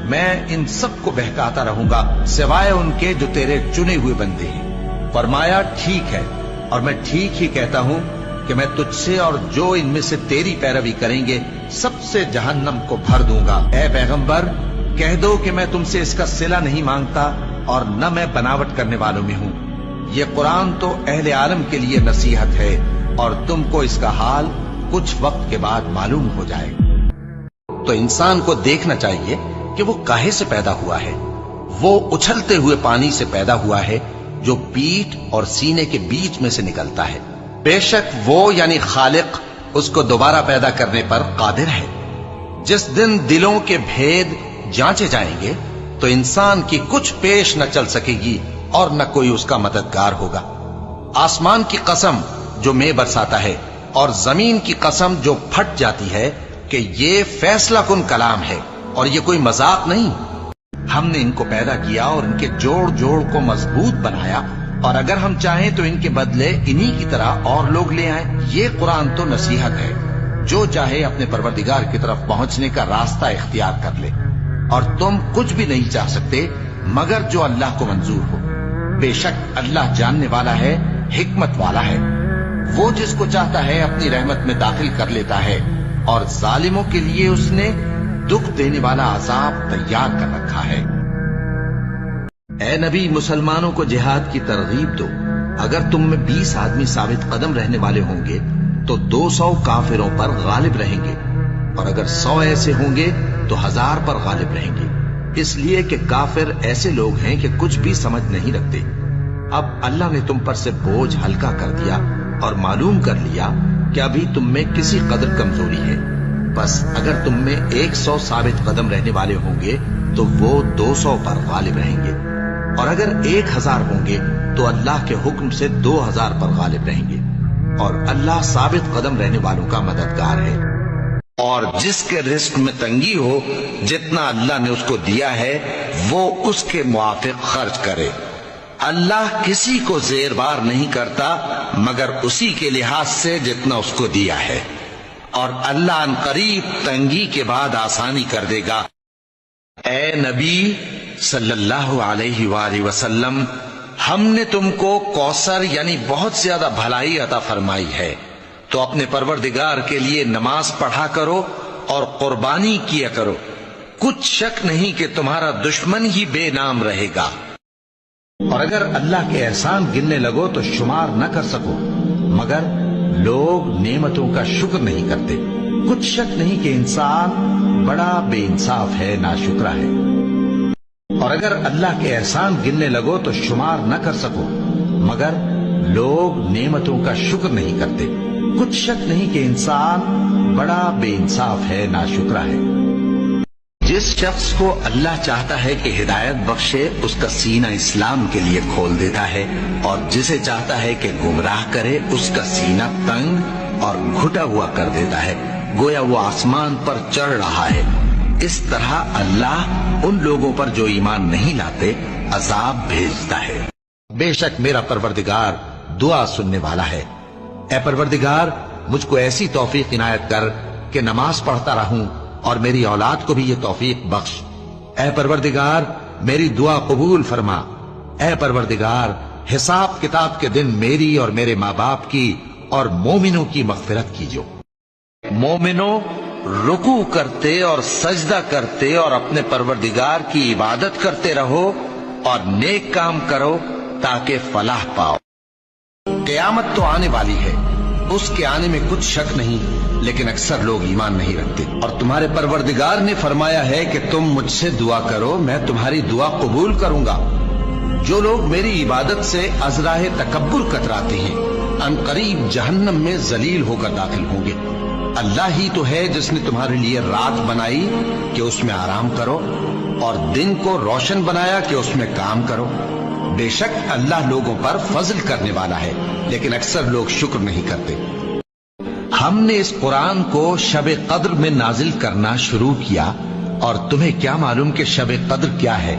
A: میں ان سب کو بہکاتا رہوں گا سوائے ان کے جو تیرے چنے ہوئے بندے ہیں. فرمایا ٹھیک ہے، اور میں ٹھیک ہی کہتا ہوں کہ میں تجھ سے اور جو ان میں سے تیری پیروی کریں گے سب سے جہنم کو بھر دوں گا. اے پیغمبر، کہہ دو کہ میں تم سے اس کا صلہ نہیں مانگتا اور نہ میں بناوٹ کرنے والوں میں ہوں. یہ قرآن تو اہل عالم کے لیے نصیحت ہے اور تم کو اس کا حال کچھ وقت کے بعد معلوم ہو جائے. تو انسان کو دیکھنا چاہیے کہ وہ کاہے سے پیدا ہوا ہے. وہ اچھلتے ہوئے پانی سے پیدا ہوا ہے جو پیٹھ اور سینے کے بیچ میں سے نکلتا ہے. بے شک وہ یعنی خالق اس کو دوبارہ پیدا کرنے پر قادر ہے. جس دن دلوں کے بھید جانچے جائیں گے تو انسان کی کچھ پیش نہ چل سکے گی اور نہ کوئی اس کا مددگار ہوگا. آسمان کی قسم جو مے برساتا ہے اور زمین کی قسم جو پھٹ جاتی ہے کہ یہ فیصلہ کن کلام ہے اور یہ کوئی مذاق نہیں. ہم نے ان کو پیدا کیا اور ان کے جوڑ جوڑ کو مضبوط بنایا، اور اگر ہم چاہیں تو ان کے بدلے انہی کی طرح اور لوگ لے آئیں. یہ قرآن تو نصیحت ہے، جو چاہے اپنے پروردگار کی طرف پہنچنے کا راستہ اختیار کر لے. اور تم کچھ بھی نہیں چاہ سکتے مگر جو اللہ کو منظور ہو. بے شک اللہ جاننے والا ہے، حکمت والا ہے. وہ جس کو چاہتا ہے اپنی رحمت میں داخل کر لیتا ہے، اور ظالموں کے لیے اس نے دکھ دینے والا عذاب تیار کر رکھا ہے. اے نبی، مسلمانوں کو جہاد کی ترغیب دو. اگر تم میں 20 آدمی ثابت قدم رہنے والے ہوں گے تو 200 کافروں پر غالب رہیں گے، اور اگر 100 ایسے ہوں گے تو 1000 پر غالب رہیں گے. اس لیے کہ کافر ایسے لوگ ہیں کہ کچھ بھی سمجھ نہیں رکھتے. اب اللہ نے تم پر سے بوجھ ہلکا کر دیا اور معلوم کر لیا کہ ابھی تم میں کسی قدر کمزوری ہے. بس اگر تم میں 100 ثابت قدم رہنے والے ہوں گے تو وہ 200 پر غالب رہیں گے، اور اگر 1000 ہوں گے تو اللہ کے حکم سے 2000 پر غالب رہیں گے. اور اللہ ثابت قدم رہنے والوں کا مددگار ہے. اور جس کے رزق میں تنگی ہو، جتنا اللہ نے اس کو دیا ہے وہ اس کے موافق خرچ کرے. اللہ کسی کو زیر بار نہیں کرتا مگر اسی کے لحاظ سے جتنا اس کو دیا ہے، اور اللہ ان قریب تنگی کے بعد آسانی کر دے گا. اے نبی صلی اللہ علیہ وآلہ وسلم، ہم نے تم کو کوثر یعنی بہت زیادہ بھلائی عطا فرمائی ہے، تو اپنے پروردگار کے لیے نماز پڑھا کرو اور قربانی کیا کرو. کچھ شک نہیں کہ تمہارا دشمن ہی بے نام رہے گا. اور اگر اللہ کے احسان گننے لگو تو شمار نہ کر سکو، مگر لوگ نعمتوں کا شکر نہیں کرتے. کچھ شک نہیں کہ انسان بڑا بے انصاف ہے، ناشکرا ہے. اور اگر اللہ کے احسان گننے لگو تو شمار نہ کر سکو، مگر لوگ نعمتوں کا شکر نہیں کرتے۔ کچھ شک نہیں کہ انسان بڑا بے انصاف ہے، ناشکرا ہے۔ جس شخص کو اللہ چاہتا ہے کہ ہدایت بخشے، اس کا سینہ اسلام کے لیے کھول دیتا ہے، اور جسے چاہتا ہے کہ گمراہ کرے، اس کا سینہ تنگ اور گھٹا ہوا کر دیتا ہے، گویا وہ آسمان پر چڑھ رہا ہے۔ اس طرح اللہ ان لوگوں پر جو ایمان نہیں لاتے عذاب بھیجتا ہے۔ بے شک میرا پروردگار دعا سننے والا ہے۔ اے پروردگار، مجھ کو ایسی توفیق عنایت کر کہ نماز پڑھتا رہوں، اور میری اولاد کو بھی یہ توفیق بخش۔ اے پروردگار، میری دعا قبول فرما۔ اے پروردگار، حساب کتاب کے دن میری اور میرے ماں باپ کی اور مومنوں کی مغفرت کیجو۔ مومنوں، رکوع کرتے اور سجدہ کرتے اور اپنے پروردگار کی عبادت کرتے رہو اور نیک کام کرو تاکہ فلاح پاؤ۔ قیامت تو آنے والی ہے، اس کے آنے میں کچھ شک نہیں، لیکن اکثر لوگ ایمان نہیں رکھتے۔ اور تمہارے پروردگار نے فرمایا ہے کہ تم مجھ سے دعا کرو، میں تمہاری دعا قبول کروں گا۔ جو لوگ میری عبادت سے ازراہ تکبر کتراتے ہیں، ان قریب جہنم میں ذلیل ہو کر داخل ہوں گے۔ اللہ ہی تو ہے جس نے تمہارے لیے رات بنائی کہ اس میں آرام کرو، اور دن کو روشن بنایا کہ اس میں کام کرو۔ بے شک اللہ لوگوں پر فضل کرنے والا ہے، لیکن اکثر لوگ شکر نہیں کرتے۔ ہم نے اس قرآن کو شب قدر میں نازل کرنا شروع کیا، اور تمہیں کیا معلوم کہ شب قدر کیا ہے؟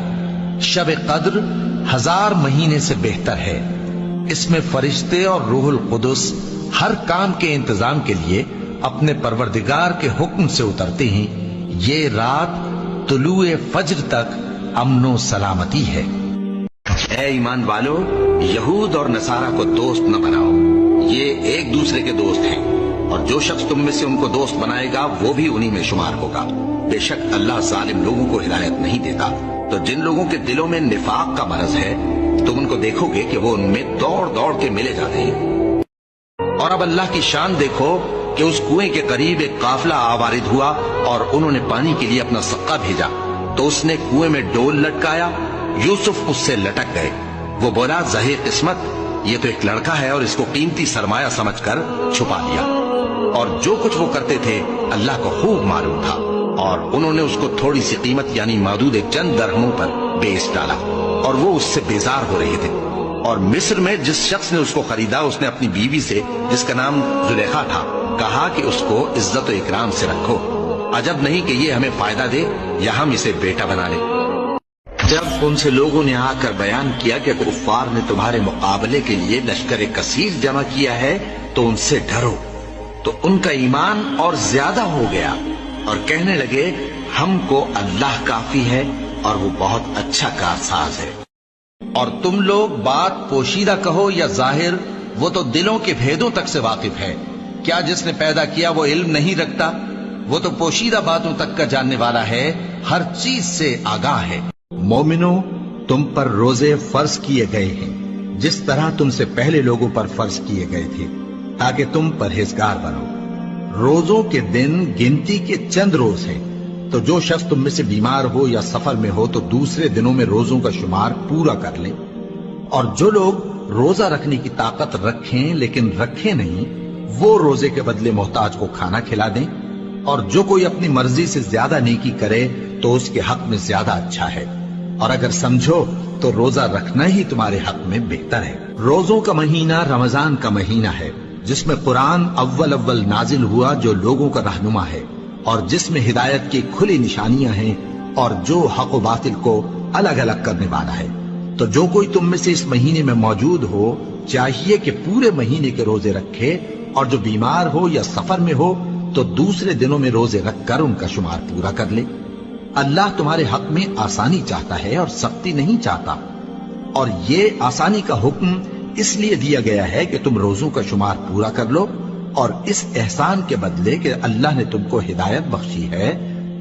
A: شب قدر 1000 مہینے سے بہتر ہے۔ اس میں فرشتے اور روح القدس ہر کام کے انتظام کے لیے اپنے پروردگار کے حکم سے اترتے ہیں۔ یہ رات طلوع فجر تک امن و سلامتی ہے۔ اے ایمان والو، یہود اور نصارہ کو دوست نہ بناؤ، یہ ایک دوسرے کے دوست ہیں، اور جو شخص تم میں سے ان کو دوست بنائے گا وہ بھی انہی میں شمار ہوگا۔ بے شک اللہ ظالم لوگوں کو ہدایت نہیں دیتا۔ تو جن لوگوں کے دلوں میں نفاق کا مرض ہے، تم ان کو دیکھو گے کہ وہ ان میں دوڑ دوڑ کے ملے جاتے ہیں۔ اور اب اللہ کی شان دیکھو کہ اس کنویں کے قریب ایک قافلہ آوارد ہوا، اور انہوں نے پانی کے لیے اپنا سقا بھیجا، تو اس نے کنویں میں ڈول لٹکایا، یوسف اس سے لٹک گئے۔ وہ بولا، ظاہر قسمت، یہ تو ایک لڑکا ہے، اور اس کو قیمتی سرمایہ سمجھ کر چھپا لیا۔ اور جو کچھ وہ کرتے تھے اللہ کو خوب معلوم تھا، اور انہوں نے اس کو تھوڑی سی قیمت یعنی معدود ایک چند درہموں پر بیچ ڈالا، اور وہ اس سے بیزار ہو رہے تھے۔ اور مصر میں جس شخص نے اس کو خریدا، اس نے اپنی بیوی سے جس کا نام زلیخا تھا کہا کہ اس کو عزت و اکرام سے رکھو، عجب نہیں کہ یہ ہمیں فائدہ دے یا ہم اسے بیٹا بنا لیں۔ جب ان سے لوگوں نے آ کر بیان کیا کہ کفار نے تمہارے مقابلے کے لیے لشکر کثیر جمع کیا ہے تو ان سے ڈرو، تو ان کا ایمان اور زیادہ ہو گیا، اور کہنے لگے ہم کو اللہ کافی ہے اور وہ بہت اچھا کارساز ہے۔ اور تم لوگ بات پوشیدہ کہو یا ظاہر، وہ تو دلوں کے بھیدوں تک سے واقف ہے۔ کیا جس نے پیدا کیا وہ علم نہیں رکھتا؟ وہ تو پوشیدہ باتوں تک کا جاننے والا ہے، ہر چیز سے آگاہ ہے۔ مومنوں، تم پر روزے فرض کیے گئے ہیں جس طرح تم سے پہلے لوگوں پر فرض کیے گئے تھے، تاکہ تم پرہیزگار بنو۔ روزوں کے دن گنتی کے چند روز ہیں، تو جو شخص تم میں سے بیمار ہو یا سفر میں ہو تو دوسرے دنوں میں روزوں کا شمار پورا کر لیں۔ اور جو لوگ روزہ رکھنے کی طاقت رکھیں لیکن رکھیں نہیں، وہ روزے کے بدلے محتاج کو کھانا کھلا دیں۔ اور جو کوئی اپنی مرضی سے زیادہ نیکی کرے تو اس کے حق میں زیادہ اچھا ہے، اور اگر سمجھو تو روزہ رکھنا ہی تمہارے حق میں بہتر ہے۔ روزوں کا مہینہ رمضان کا مہینہ ہے، جس میں قرآن اول نازل ہوا، جو لوگوں کا رہنما ہے، اور جس میں ہدایت کی کھلی نشانیاں ہیں، اور جو حق و باطل کو الگ الگ کرنے والا ہے۔ تو جو کوئی تم میں سے اس مہینے میں موجود ہو، چاہیے کہ پورے مہینے کے روزے رکھے، اور جو بیمار ہو یا سفر میں ہو تو دوسرے دنوں میں روزے رکھ کر ان کا شمار پورا کر لے۔ اللہ تمہارے حق میں آسانی چاہتا ہے اور سختی نہیں چاہتا، اور یہ آسانی کا حکم اس لیے دیا گیا ہے کہ تم روزوں کا شمار پورا کر لو، اور اس احسان کے بدلے کہ اللہ نے تم کو ہدایت بخشی ہے،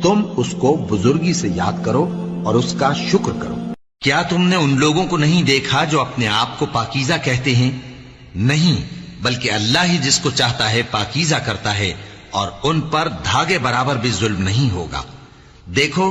A: تم اس کو بزرگی سے یاد کرو اور اس کا شکر کرو۔ کیا تم نے ان لوگوں کو نہیں دیکھا جو اپنے آپ کو پاکیزہ کہتے ہیں؟ نہیں، بلکہ اللہ ہی جس کو چاہتا ہے پاکیزہ کرتا ہے، اور ان پر دھاگے برابر بھی ظلم نہیں ہوگا۔ دیکھو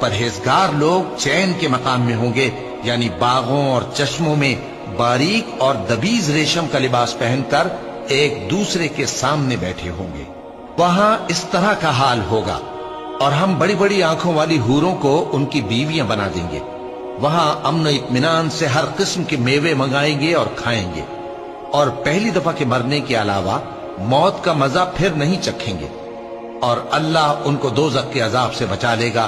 B: پرہیزگار لوگ چین کے مقام میں ہوں گے، یعنی باغوں اور چشموں میں باریک اور دبیز ریشم کا لباس پہن کر ایک دوسرے کے سامنے بیٹھے ہوں گے۔ وہاں اس طرح کا حال ہوگا، اور ہم بڑی بڑی آنکھوں والی حوروں کو ان کی بیویاں بنا دیں گے۔ وہاں امن و اطمینان سے ہر قسم کے میوے منگائیں گے اور کھائیں گے، اور پہلی دفعہ کے مرنے کے علاوہ موت کا مزہ پھر نہیں چکھیں گے، اور اللہ ان کو دوزخ کے عذاب سے بچا لے گا۔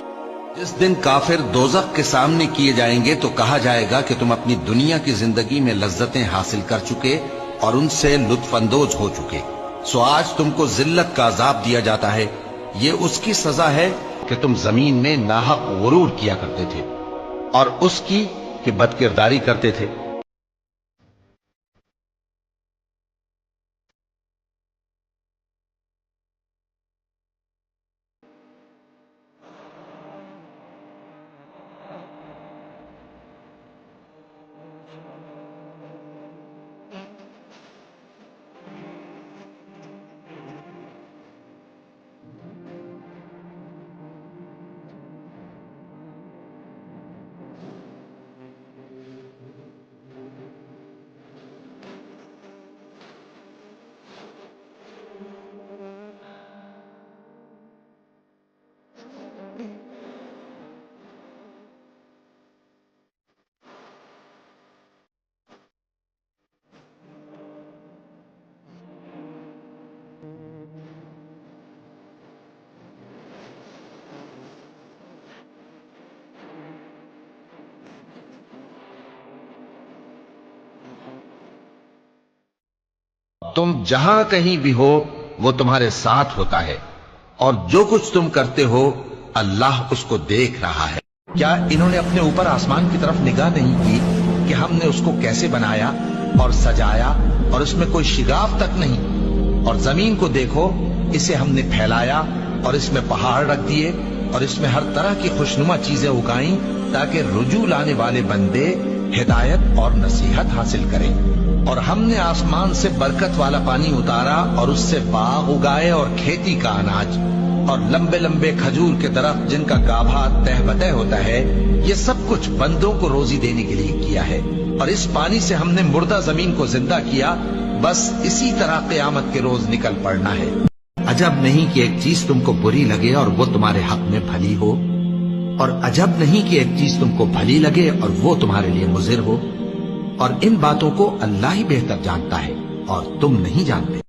B: جس دن کافر دوزخ کے سامنے کیے جائیں گے تو کہا جائے گا کہ تم اپنی دنیا کی زندگی میں لذتیں حاصل کر چکے اور ان سے لطف اندوز ہو چکے، سو آج تم کو ذلت کا عذاب دیا جاتا ہے۔ یہ اس کی سزا ہے کہ تم زمین میں ناحق غرور کیا کرتے تھے، اور اس کی کہ بد کرداری کرتے تھے۔ تم جہاں کہیں بھی ہو وہ تمہارے ساتھ ہوتا ہے، اور جو کچھ تم کرتے ہو اللہ اس کو دیکھ رہا ہے۔ کیا انہوں نے اپنے اوپر آسمان کی طرف نگاہ نہیں کی کہ ہم نے اس کو کیسے بنایا اور سجایا، اور اس میں کوئی شگاف تک نہیں؟ اور زمین کو دیکھو، اسے ہم نے پھیلایا اور اس میں پہاڑ رکھ دیے، اور اس میں ہر طرح کی خوشنما چیزیں اگائیں تاکہ رجوع لانے والے بندے ہدایت اور نصیحت حاصل کریں۔ اور ہم نے آسمان سے برکت والا پانی اتارا اور اس سے باغ اگائے اور کھیتی کا اناج، اور لمبے لمبے کھجور کے درخت جن کا گابھا تہ بتہ ہوتا ہے۔ یہ سب کچھ بندوں کو روزی دینے کے لیے کیا ہے، اور اس پانی سے ہم نے مردہ زمین کو زندہ کیا۔ بس اسی طرح قیامت کے روز نکل پڑنا ہے۔ عجب نہیں کہ ایک چیز تم کو بری لگے اور وہ تمہارے حق میں بھلی ہو، اور عجب نہیں کہ ایک چیز تم کو بھلی لگے اور وہ تمہارے لیے مضر ہو، اور ان باتوں کو اللہ ہی بہتر جانتا ہے اور تم نہیں جانتے۔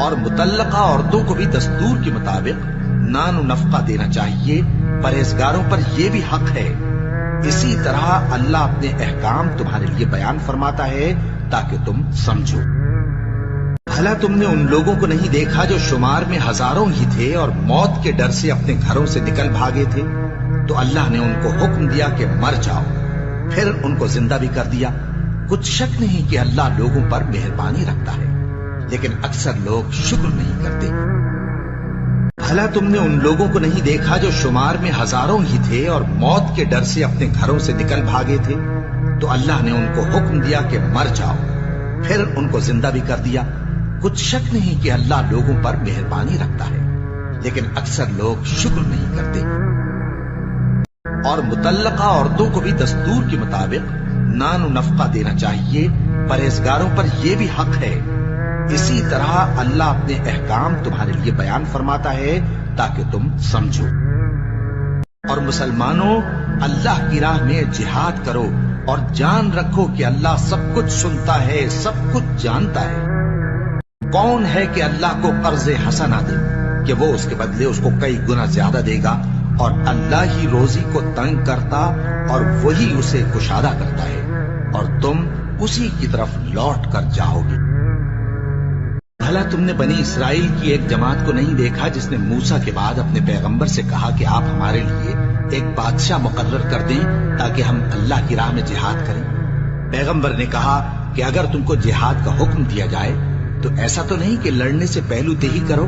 B: اور مطلقہ عورتوں کو بھی دستور کے مطابق نان و نفقہ دینا چاہیے، پرہیزگاروں پر یہ بھی حق ہے۔ اسی طرح اللہ اپنے احکام تمہارے لیے بیان فرماتا ہے تاکہ تم سمجھو۔ بھلا تم نے ان لوگوں کو نہیں دیکھا جو شمار میں ہزاروں ہی تھے اور موت کے ڈر سے اپنے گھروں سے نکل بھاگے تھے؟ تو اللہ نے ان کو حکم دیا کہ مر جاؤ، پھر ان کو زندہ بھی کر دیا۔ کچھ شک نہیں کہ اللہ لوگوں پر مہربانی رکھتا ہے، لیکن اکثر لوگ شکر نہیں کرتے۔ بھلا تم نے ان لوگوں کو نہیں دیکھا جو شمار میں ہزاروں ہی تھے اور موت کے ڈر سے اپنے گھروں سے نکل بھاگے تھے؟ تو اللہ نے ان کو حکم دیا کہ مر جاؤ، پھر ان کو زندہ بھی کر دیا۔ کچھ شک نہیں کہ اللہ لوگوں پر مہربانی رکھتا ہے، لیکن اکثر لوگ شکر نہیں کرتے۔ اور مطلقہ عورتوں کو بھی دستور کے مطابق نان و نفقہ دینا چاہیے، پرہیزگاروں پر یہ بھی حق ہے۔ اسی طرح اللہ اپنے احکام تمہارے لیے بیان فرماتا ہے تاکہ تم سمجھو۔ اور مسلمانوں، اللہ کی راہ میں جہاد کرو اور جان رکھو کہ اللہ سب کچھ سنتا ہے، سب کچھ جانتا ہے۔ کون ہے کہ اللہ کو قرض حسنہ دے کہ وہ اس کے بدلے اس کو کئی گنا زیادہ دے گا؟ اور اللہ ہی روزی کو تنگ کرتا اور وہی اسے کشادہ کرتا ہے، اور تم اسی کی طرف لوٹ کر جاؤ گے۔ بھلا تم نے بنی اسرائیل کی ایک جماعت کو نہیں دیکھا جس نے موسیٰ کے بعد اپنے پیغمبر سے کہا کہ آپ ہمارے لیے ایک بادشاہ مقرر کر دیں تاکہ ہم اللہ کی راہ میں جہاد کریں؟ پیغمبر نے کہا کہ اگر تم کو جہاد کا حکم دیا جائے تو ایسا تو نہیں کہ لڑنے سے پہلو تہی کرو۔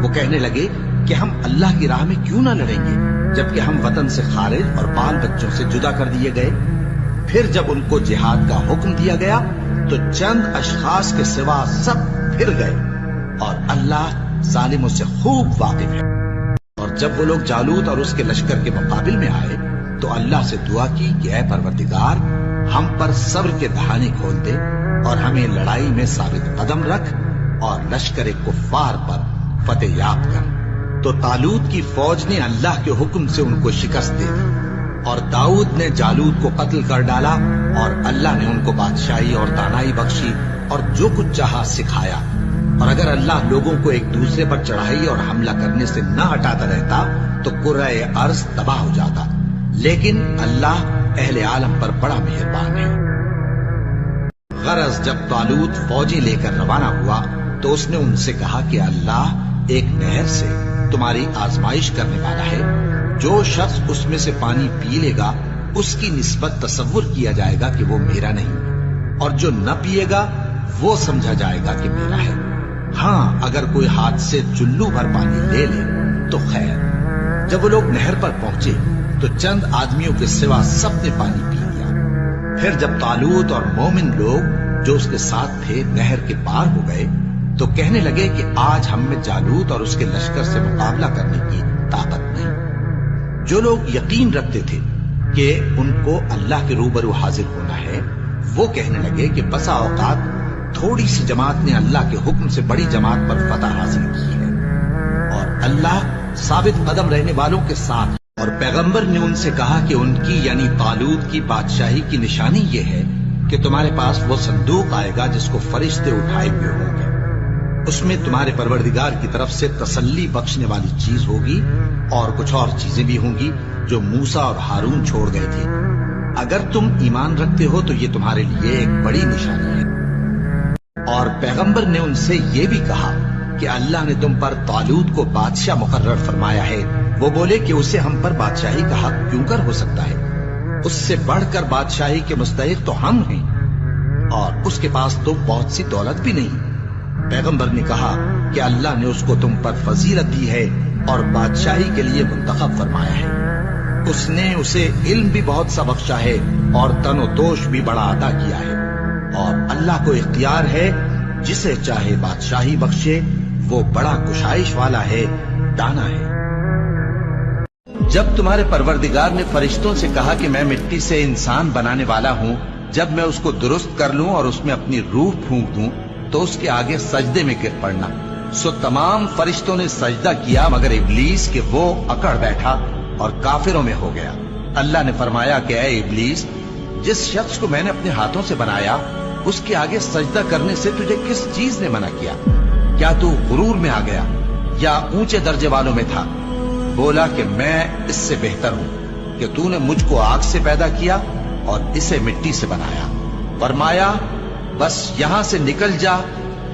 B: وہ کہنے لگے کہ ہم اللہ کی راہ میں کیوں نہ لڑیں گے جبکہ ہم وطن سے خارج اور بال بچوں سے جدا کر دیے گئے۔ پھر جب ان کو جہاد کا حکم دیا گیا تو چند اشخاص کے سوا سب پھر گئے، اور اللہ ظالموں سے خوب واقف ہے۔ اور
A: جب وہ لوگ جالوت اور اس کے لشکر کے مقابل میں آئے تو اللہ سے دعا کی کہ اے پروردگار، ہم پر صبر کے دہانے کھول دے اور ہمیں لڑائی میں ثابت قدم رکھ اور لشکر کفار پر فتح یاب کر۔ تو طالوت کی فوج نے اللہ کے حکم سے ان کو شکست دے دی، اور داؤد نے جالوت کو قتل کر ڈالا، اور اللہ نے ان کو بادشاہی اور دانائی بخشی اور جو کچھ چاہا سکھایا۔ اور اگر اللہ لوگوں کو ایک دوسرے پر چڑھائی اور حملہ کرنے سے نہ ہٹاتا رہتا تو کرۂ ارض تباہ ہو جاتا، لیکن اللہ اہل عالم پر بڑا مہربان ہے۔ غرض جب طالوت فوجیں لے کر روانہ ہوا تو اس نے ان سے کہا کہ اللہ ایک نہر سے تمہاری آزمائش کرنے والا ہے، جو شخص اس میں سے پانی پی لے گا اس کی نسبت تصور کیا جائے گا کہ وہ میرا نہیں، اور جو نہ پیے گا وہ سمجھا جائے گا کہ میرا ہے۔ ہاں اگر کوئی ہاتھ سے چلو بھر پانی لے لے تو خیر۔ جب وہ لوگ نہر پر پہنچے تو چند آدمیوں کے سوا سب نے پانی پی لیا۔ پھر جب طالوت اور مومن لوگ جو اس کے ساتھ تھے نہر کے پار ہو گئے تو کہنے لگے کہ آج ہم میں جالوت اور اس کے لشکر سے مقابلہ کرنے کی طاقت نہیں۔ جو لوگ یقین رکھتے تھے کہ ان کو اللہ کے روبرو حاضر ہونا ہے، وہ کہنے لگے کہ بسا اوقات تھوڑی سی جماعت نے اللہ کے حکم سے بڑی جماعت پر فتح حاصل کی ہے، اور اللہ ثابت قدم رہنے والوں کے ساتھ۔ اور پیغمبر نے ان سے کہا کہ ان کی یعنی طالوت کی بادشاہی کی نشانی یہ ہے کہ تمہارے پاس وہ صندوق آئے گا جس کو فرشتے اٹھائے ہوئے ہوں گے، اس میں تمہارے پروردگار کی طرف سے تسلی بخشنے والی چیز ہوگی اور کچھ اور چیزیں بھی ہوں گی جو موسیٰ اور ہارون چھوڑ گئے تھے۔ اگر تم ایمان رکھتے ہو تو یہ تمہارے لیے ایک بڑی نشانی ہے۔ اور پیغمبر نے ان سے یہ بھی کہا کہ اللہ نے تم پر طالوت کو بادشاہ مقرر فرمایا ہے۔ وہ بولے کہ اسے ہم پر بادشاہی کا حق کیوں کر ہو سکتا ہے؟ اس سے بڑھ کر بادشاہی کے مستحق تو ہم ہیں، اور اس کے پاس تو بہت سی دولت بھی نہیں۔ پیغمبر نے کہا کہ اللہ نے اس کو تم پر فضیلت دی ہے اور بادشاہی کے لیے منتخب فرمایا ہے۔ اس نے اسے علم بھی بہت سا بخشا ہے اور تن و توش بھی بڑا عطا کیا ہے، اور اللہ کو اختیار ہے جسے چاہے بادشاہی بخشے، وہ بڑا کشائش والا ہے، دانا ہے۔ جب تمہارے پروردگار نے فرشتوں سے کہا کہ میں مٹی سے انسان بنانے والا ہوں، جب میں اس کو درست کر لوں اور اس میں اپنی روح پھونک دوں تو اس کے آگے سجدے میں گر پڑنا، سو تمام فرشتوں نے سجدہ کیا مگر ابلیس کہ وہ اکڑ بیٹھا اور کافروں میں ہو گیا۔ اللہ نے فرمایا کہ اے ابلیس، جس شخص کو میں نے اپنے ہاتھوں سے بنایا اس کے آگے سجدہ کرنے سے تجھے کس چیز نے منع کیا؟ کیا تو غرور میں آ گیا یا اونچے درجے والوں میں تھا؟ بولا کہ میں اس سے بہتر ہوں کہ تو نے مجھ کو آگ سے پیدا کیا اور اسے مٹی سے بنایا۔ فرمایا بس یہاں سے نکل جا،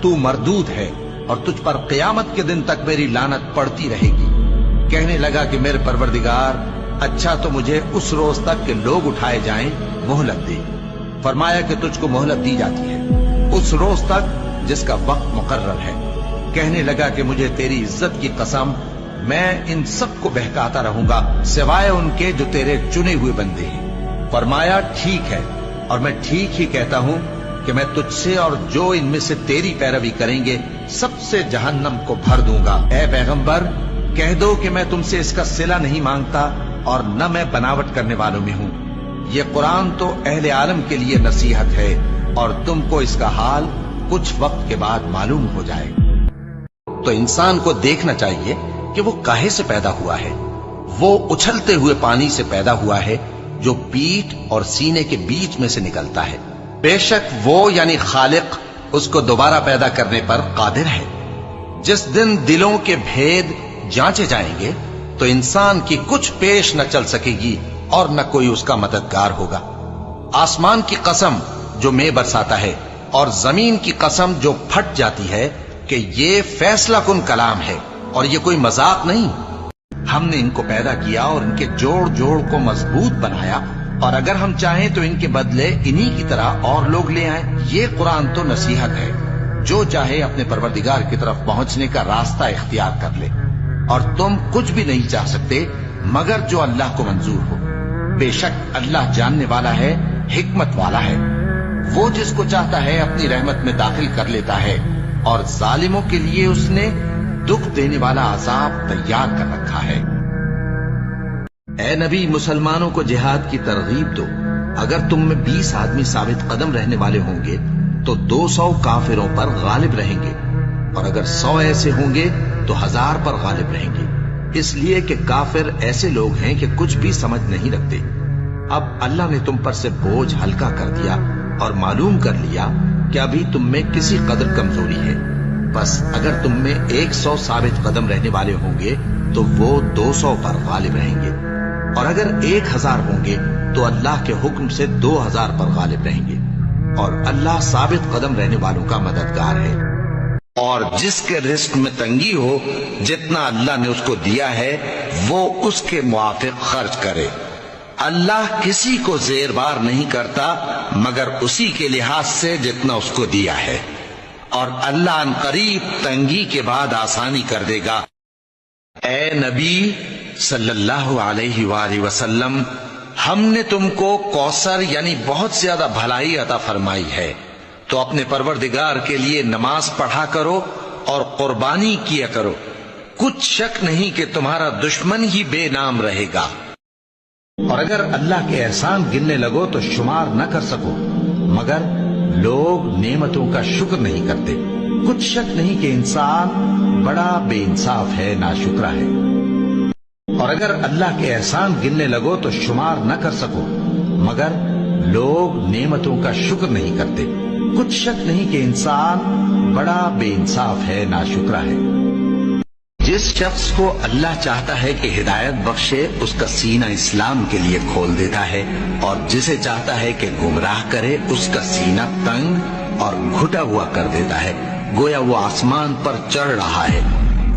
A: تو مردود ہے اور تجھ پر قیامت کے دن تک میری لعنت پڑتی رہے گی۔ کہنے لگا کہ میرے پروردگار، اچھا تو مجھے اس روز تک کہ لوگ اٹھائے جائیں مہلت دے۔ فرمایا کہ تجھ کو مہلت دی جاتی ہے اس روز تک جس کا وقت مقرر ہے۔ کہنے لگا کہ مجھے تیری عزت کی قسم، میں ان سب کو بہکاتا رہوں گا سوائے ان کے جو تیرے چنے ہوئے بندے ہیں۔ فرمایا ٹھیک ہے، اور میں ٹھیک ہی کہتا ہوں کہ میں تجھ سے اور جو ان میں سے تیری پیروی کریں گے سب سے جہنم کو بھر دوں گا۔ اے پیغمبر، کہہ دو کہ میں تم سے اس کا صلہ نہیں مانگتا اور نہ میں بناوٹ کرنے والوں میں ہوں۔ یہ قرآن تو اہل عالم کے لیے نصیحت ہے، اور تم کو اس کا حال کچھ وقت کے بعد معلوم ہو جائے۔ تو انسان کو دیکھنا چاہیے کہ وہ کاہے سے پیدا ہوا ہے۔ وہ اچھلتے ہوئے پانی سے پیدا ہوا ہے جو پیٹھ اور سینے کے بیچ میں سے نکلتا ہے۔ بے شک وہ یعنی خالق اس کو دوبارہ پیدا کرنے پر قادر ہے۔ جس دن دلوں کے بھید جانچے جائیں گے تو انسان کی کچھ پیش نہ چل سکے گی اور نہ کوئی اس کا مددگار ہوگا۔ آسمان کی قسم جو مے برساتا ہے اور زمین کی قسم جو پھٹ جاتی ہے کہ یہ فیصلہ کن کلام ہے اور یہ کوئی مذاق نہیں۔ ہم نے ان کو پیدا کیا اور ان کے جوڑ جوڑ کو مضبوط بنایا، اور اگر ہم چاہیں تو ان کے بدلے انہی کی طرح اور لوگ لے آئیں۔ یہ قرآن تو نصیحت ہے، جو چاہے اپنے پروردگار کی طرف پہنچنے کا راستہ اختیار کر لے، اور تم کچھ بھی نہیں چاہ سکتے مگر جو اللہ کو منظور ہو۔ بے شک اللہ جاننے والا ہے، حکمت والا ہے۔ وہ جس کو چاہتا ہے اپنی رحمت میں داخل کر لیتا ہے، اور ظالموں کے لیے اس نے دکھ دینے والا عذاب تیار کر رکھا ہے۔ اے نبی مسلمانوں کو جہاد کی ترغیب دو. اگر تم میں 20 آدمی ثابت قدم رہنے والے ہوں گے تو 200 کافروں پر غالب رہیں گے، اور اگر 100 ایسے ہوں گے تو 1000 پر غالب رہیں گے، اس لیے کہ کافر ایسے لوگ ہیں کہ کچھ بھی سمجھ نہیں رکھتے. اب اللہ نے تم پر سے بوجھ ہلکا کر دیا اور معلوم کر لیا کہ ابھی تم میں کسی قدر کمزوری ہے. بس اگر تم میں 100 ثابت قدم رہنے والے ہوں گے تو وہ 200 پر غالب رہیں گے، اور اگر 1000 ہوں گے تو اللہ کے حکم سے 2000 پر غالب رہیں گے، اور اللہ ثابت قدم رہنے والوں کا مددگار ہے.
B: اور جس کے رزق میں تنگی ہو، جتنا اللہ نے اس کو دیا ہے وہ اس کے موافق خرچ کرے. اللہ کسی کو زیر بار نہیں کرتا مگر اسی کے لحاظ سے جتنا اس کو دیا ہے، اور اللہ ان قریب تنگی کے بعد آسانی کر دے گا. اے نبی صلی اللہ علیہ وآلہ وسلم، ہم نے تم کو کوثر یعنی بہت زیادہ بھلائی عطا فرمائی ہے، تو اپنے پروردگار کے لیے نماز پڑھا کرو اور قربانی کیا کرو. کچھ شک نہیں کہ تمہارا دشمن ہی بے نام رہے گا.
A: اور اگر اللہ کے احسان گننے لگو تو شمار نہ کر سکو، مگر لوگ نعمتوں کا شکر نہیں کرتے. کچھ شک نہیں کہ انسان بڑا بے انصاف ہے، ناشکرا ہے. اور اگر اللہ کے احسان گننے لگو تو شمار نہ کر سکو، مگر لوگ نعمتوں کا شکر نہیں کرتے. کچھ شک نہیں کہ انسان بڑا بے انصاف ہے، ناشکرا ہے.
B: جس شخص کو اللہ چاہتا ہے کہ ہدایت بخشے اس کا سینہ اسلام کے لیے کھول دیتا ہے، اور جسے چاہتا ہے کہ گمراہ کرے اس کا سینہ تنگ اور گھٹا ہوا کر دیتا ہے، گویا وہ آسمان پر چڑھ رہا ہے.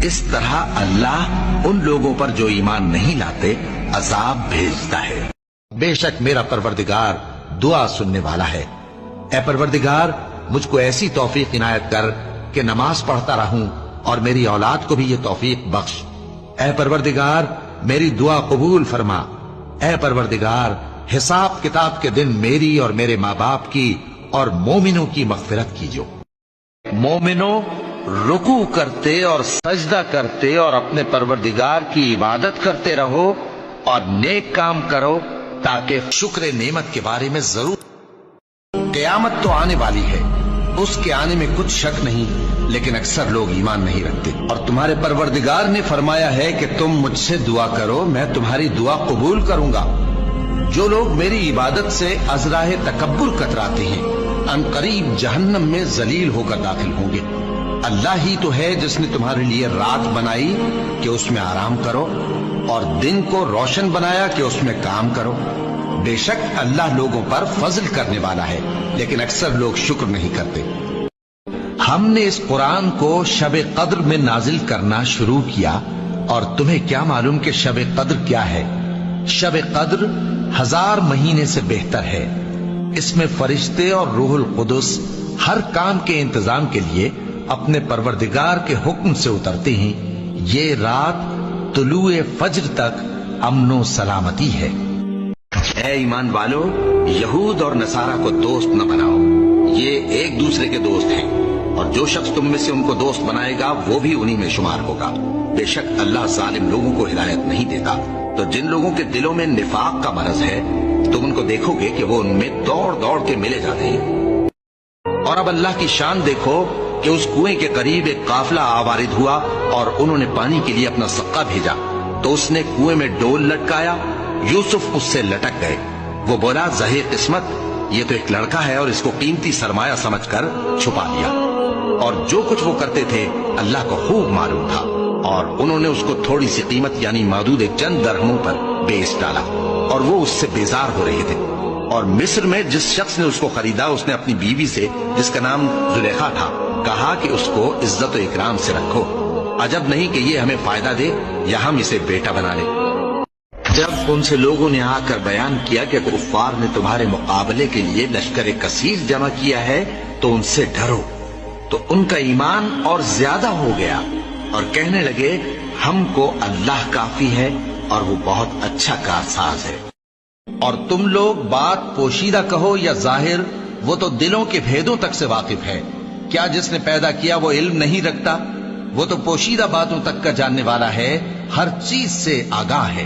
B: اس طرح اللہ ان لوگوں پر جو ایمان نہیں لاتے عذاب بھیجتا ہے.
A: بے شک میرا پروردگار دعا سننے والا ہے. اے پروردگار، مجھ کو ایسی توفیق عنایت کر کہ نماز پڑھتا رہوں، اور میری اولاد کو بھی یہ توفیق بخش. اے پروردگار، میری دعا قبول فرما. اے پروردگار، حساب کتاب کے دن میری اور میرے ماں باپ کی اور مومنوں کی مغفرت کیجو.
B: مومنوں، رکوع کرتے اور سجدہ کرتے اور اپنے پروردگار کی عبادت کرتے رہو اور نیک کام کرو تاکہ
A: شکر نعمت کے بارے میں ضرور.
B: قیامت تو آنے والی ہے، اس کے آنے میں کچھ شک نہیں، لیکن اکثر لوگ ایمان نہیں رکھتے. اور تمہارے پروردگار نے فرمایا ہے کہ تم مجھ سے دعا کرو، میں تمہاری دعا قبول کروں گا. جو لوگ میری عبادت سے ازراہ تکبر کتراتے ہیں ان قریب جہنم میں ذلیل ہو کر داخل ہوں گے. اللہ ہی تو ہے جس نے تمہارے لیے رات بنائی کہ اس میں آرام کرو، اور دن کو روشن بنایا کہ اس میں کام کرو. بے شک اللہ لوگوں پر فضل کرنے والا ہے، لیکن اکثر لوگ شکر نہیں کرتے.
A: ہم نے اس قرآن کو شب قدر میں نازل کرنا شروع کیا، اور تمہیں کیا معلوم کہ شب قدر کیا ہے؟ شب قدر 1000 مہینے سے بہتر ہے. اس میں فرشتے اور روح القدس ہر کام کے انتظام کے لیے اپنے پروردگار کے حکم سے اترتے ہیں. یہ رات طلوع فجر تک امن و سلامتی ہے.
B: اے ایمان والو، یہود اور نصارہ کو دوست نہ بناؤ، یہ ایک دوسرے کے دوست ہیں، اور جو شخص تم میں سے ان کو دوست بنائے گا وہ بھی انہی میں شمار ہوگا. بے شک اللہ ظالم لوگوں کو ہدایت نہیں دیتا. تو جن لوگوں کے دلوں میں نفاق کا مرض ہے تم ان کو دیکھو گے کہ وہ ان میں دوڑ دوڑ کے ملے جاتے ہیں. اور اب اللہ کی شان دیکھو کہ اس کنویں کے قریب ایک قافلہ آوارد ہوا اور انہوں نے پانی کے لیے اپنا سقا بھیجا، تو اس نے کنویں میں ڈول لٹکایا. یوسف اس سے لٹک گئے. وہ بولا، زہے قسمت، یہ تو ایک لڑکا ہے، اور اس کو قیمتی سرمایہ سمجھ کر چھپا لیا. اور جو کچھ وہ کرتے تھے اللہ کو خوب معلوم تھا، اور انہوں نے اس کو تھوڑی سی قیمت یعنی محدود چند درہموں پر بیچ ڈالا، اور وہ اس سے بیزار ہو رہے تھے. اور مصر میں جس شخص نے اس کو خریدا اس نے اپنی بیوی سے، جس کا نام زلیخا تھا، کہا کہ اس کو عزت و اکرام سے رکھو. عجب نہیں کہ یہ ہمیں فائدہ دے یا ہم اسے بیٹا بنا لیں. جب ان سے لوگوں نے آ کر بیان کیا کہ کفار نے تمہارے مقابلے کے لیے لشکر کثیر جمع کیا ہے تو ان سے ڈرو، تو ان کا ایمان اور زیادہ ہو گیا، اور کہنے لگے ہم کو اللہ کافی ہے اور وہ بہت اچھا کارساز ہے.
A: اور تم لوگ بات پوشیدہ کہو یا ظاہر، وہ تو دلوں کے بھیدوں تک سے واقف ہے. کیا جس نے پیدا کیا وہ علم نہیں رکھتا؟ وہ تو پوشیدہ باتوں تک کا جاننے والا ہے، ہر چیز سے آگاہ ہے.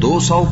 A: 200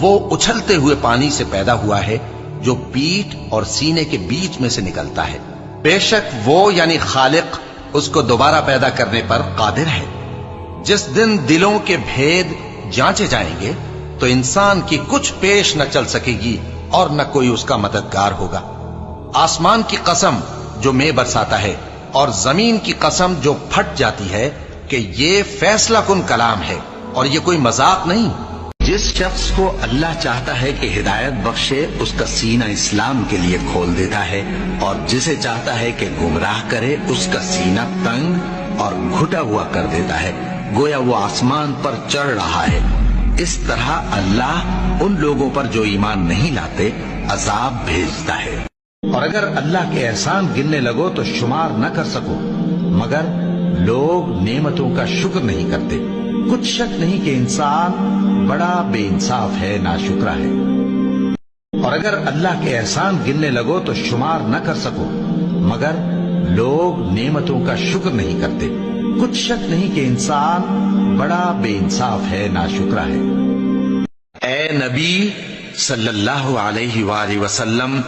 B: وہ اچھلتے ہوئے پانی سے پیدا ہوا ہے جو پیٹھ اور سینے کے بیچ میں سے نکلتا ہے. بے شک وہ یعنی خالق اس کو دوبارہ پیدا کرنے پر قادر ہے. جس دن دلوں کے بھید جانچے جائیں گے تو انسان کی کچھ پیش نہ چل سکے گی اور نہ کوئی اس کا مددگار ہوگا. آسمان کی قسم جو مے برساتا ہے اور زمین کی قسم جو پھٹ جاتی ہے کہ یہ فیصلہ کن کلام ہے اور یہ کوئی مذاق نہیں.
A: جس شخص کو اللہ چاہتا ہے کہ ہدایت بخشے اس کا سینہ اسلام کے لیے کھول دیتا ہے، اور جسے چاہتا ہے کہ گمراہ کرے اس کا سینہ تنگ اور گھٹا ہوا کر دیتا ہے، گویا وہ آسمان پر چڑھ رہا ہے. اس طرح اللہ ان لوگوں پر جو ایمان نہیں لاتے عذاب بھیجتا ہے.
C: اور اگر اللہ کے احسان گننے لگو تو شمار نہ کر سکو، مگر لوگ نعمتوں کا شکر نہیں کرتے. کچھ شک نہیں کہ انسان بڑا بے انصاف ہے، ناشکرا ہے. اور اگر اللہ کے احسان گننے لگو تو شمار نہ کر سکو، مگر لوگ نعمتوں کا شکر نہیں کرتے. کچھ شک نہیں کہ انسان بڑا بے انصاف ہے، ناشکرا ہے.
B: اے نبی صلی اللہ علیہ وآلہ وسلم،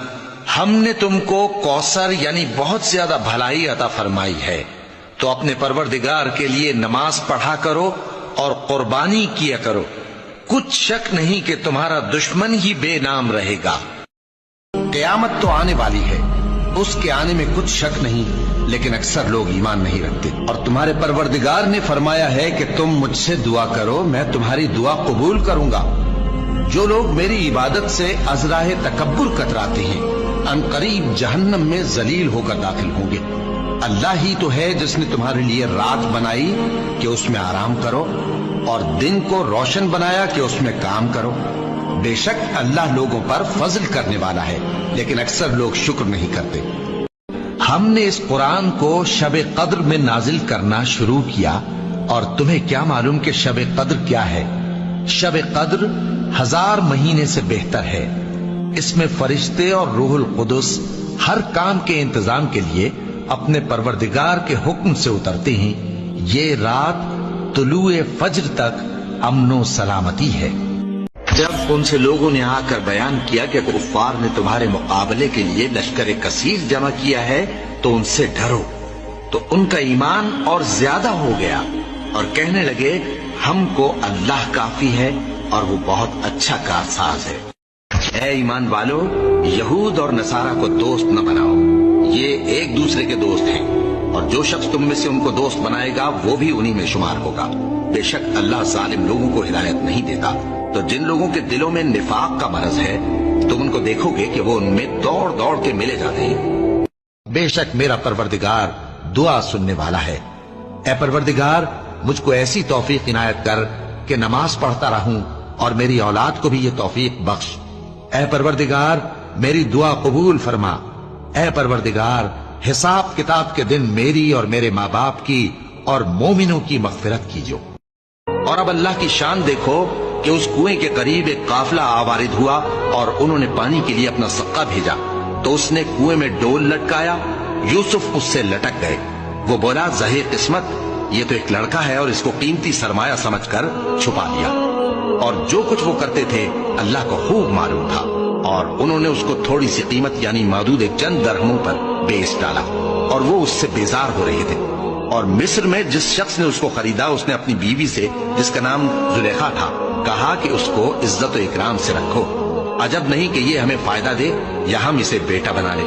B: ہم نے تم کو کوثر یعنی بہت زیادہ بھلائی عطا فرمائی ہے، تو اپنے پروردگار کے لیے نماز پڑھا کرو اور قربانی کیا کرو. کچھ شک نہیں کہ تمہارا دشمن ہی بے نام رہے گا. قیامت تو آنے والی ہے، اس کے آنے میں کچھ شک نہیں، لیکن اکثر لوگ ایمان نہیں رکھتے. اور تمہارے پروردگار نے فرمایا ہے کہ تم مجھ سے دعا کرو، میں تمہاری دعا قبول کروں گا. جو لوگ میری عبادت سے ازراہ تکبر کتراتے ہیں ان قریب جہنم میں ذلیل ہو کر داخل ہوں گے. اللہ ہی تو ہے جس نے تمہارے لیے رات بنائی کہ اس میں آرام کرو اور دن کو روشن بنایا کہ اس میں کام کرو. بے شک اللہ لوگوں پر فضل کرنے والا ہے، لیکن اکثر لوگ شکر نہیں کرتے. ہم نے اس قرآن کو شب قدر میں نازل کرنا شروع کیا، اور تمہیں کیا معلوم کہ شب قدر کیا ہے؟ شب قدر 1000 مہینے سے بہتر ہے. اس میں فرشتے اور روح القدس ہر کام کے انتظام کے لیے اپنے پروردگار کے حکم سے اترتے ہیں. یہ رات طلوع فجر تک امن و سلامتی ہے.
A: جب ان سے لوگوں نے آ کر بیان کیا کہ کفار نے تمہارے مقابلے کے لیے لشکر کثیر جمع کیا ہے تو ان سے ڈرو، تو ان کا ایمان اور زیادہ ہو گیا اور کہنے لگے ہم کو اللہ کافی ہے اور وہ بہت اچھا کارساز ہے. اے ایمان والو، یہود اور نصارہ کو دوست نہ بناؤ، یہ ایک دوسرے کے دوست ہیں، اور جو شخص تم میں سے ان کو دوست بنائے گا وہ بھی انہی میں شمار ہوگا. بے شک اللہ ظالم لوگوں کو ہدایت نہیں دیتا. تو جن لوگوں کے دلوں میں نفاق کا مرض ہے تم ان کو دیکھو گے کہ وہ ان میں دوڑ دوڑ کے ملے جاتے ہیں.
C: بے شک میرا پروردگار دعا سننے والا ہے. اے پروردگار، مجھ کو ایسی توفیق عنایت کر کہ نماز پڑھتا رہوں، اور میری اولاد کو بھی یہ توفیق بخش. اے پروردگار، میری دعا قبول فرما. اے پروردگار، حساب کتاب کے دن میری اور میرے ماں باپ کی اور مومنوں کی مغفرت کیجو.
B: اور اب اللہ کی شان دیکھو کہ اس کنویں کے قریب ایک قافلہ آوارد ہوا اور انہوں نے پانی کے لیے اپنا سقا بھیجا، تو اس نے کنویں میں ڈول لٹکایا. یوسف اس سے لٹک گئے. وہ بولا زہے قسمت، یہ تو ایک لڑکا ہے، اور اس کو قیمتی سرمایہ سمجھ کر چھپا لیا. اور جو کچھ وہ کرتے تھے اللہ کو خوب معلوم تھا، اور انہوں نے اس کو تھوڑی سی قیمت یعنی محدود چند درہموں پر بیچ ڈالا، اور وہ اس سے بیزار ہو رہے تھے. اور مصر میں جس شخص نے اس کو خریدا اس نے اپنی بیوی سے جس کا نام زلیخا تھا کہا کہ اس کو عزت و اکرام سے رکھو. عجب نہیں کہ یہ ہمیں فائدہ دے یا ہم اسے بیٹا بنا لیں.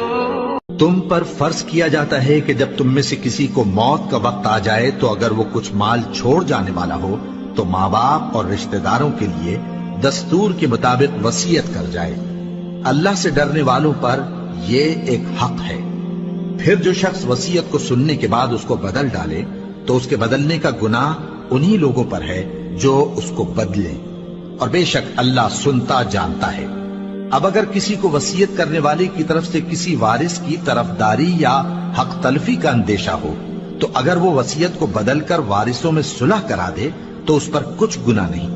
C: تم پر فرض کیا جاتا ہے کہ جب تم میں سے کسی کو موت کا وقت آ جائے تو اگر وہ کچھ مال چھوڑ جانے والا ہو تو ماں باپ اور رشتہ داروں کے لیے دستور کے مطابق وصیت کر جائے. اللہ سے ڈرنے والوں پر یہ ایک حق ہے. پھر جو شخص وصیت کو سننے کے بعد اس کو بدل ڈالے تو اس کے بدلنے کا گناہ انہی لوگوں پر ہے جو اس کو بدلیں، اور بے شک اللہ سنتا جانتا ہے. اب اگر کسی کو وصیت کرنے والے کی طرف سے کسی وارث کی طرفداری یا حق تلفی کا اندیشہ ہو تو اگر وہ وصیت کو بدل کر وارثوں میں صلح کرا دے تو اس پر کچھ گناہ نہیں.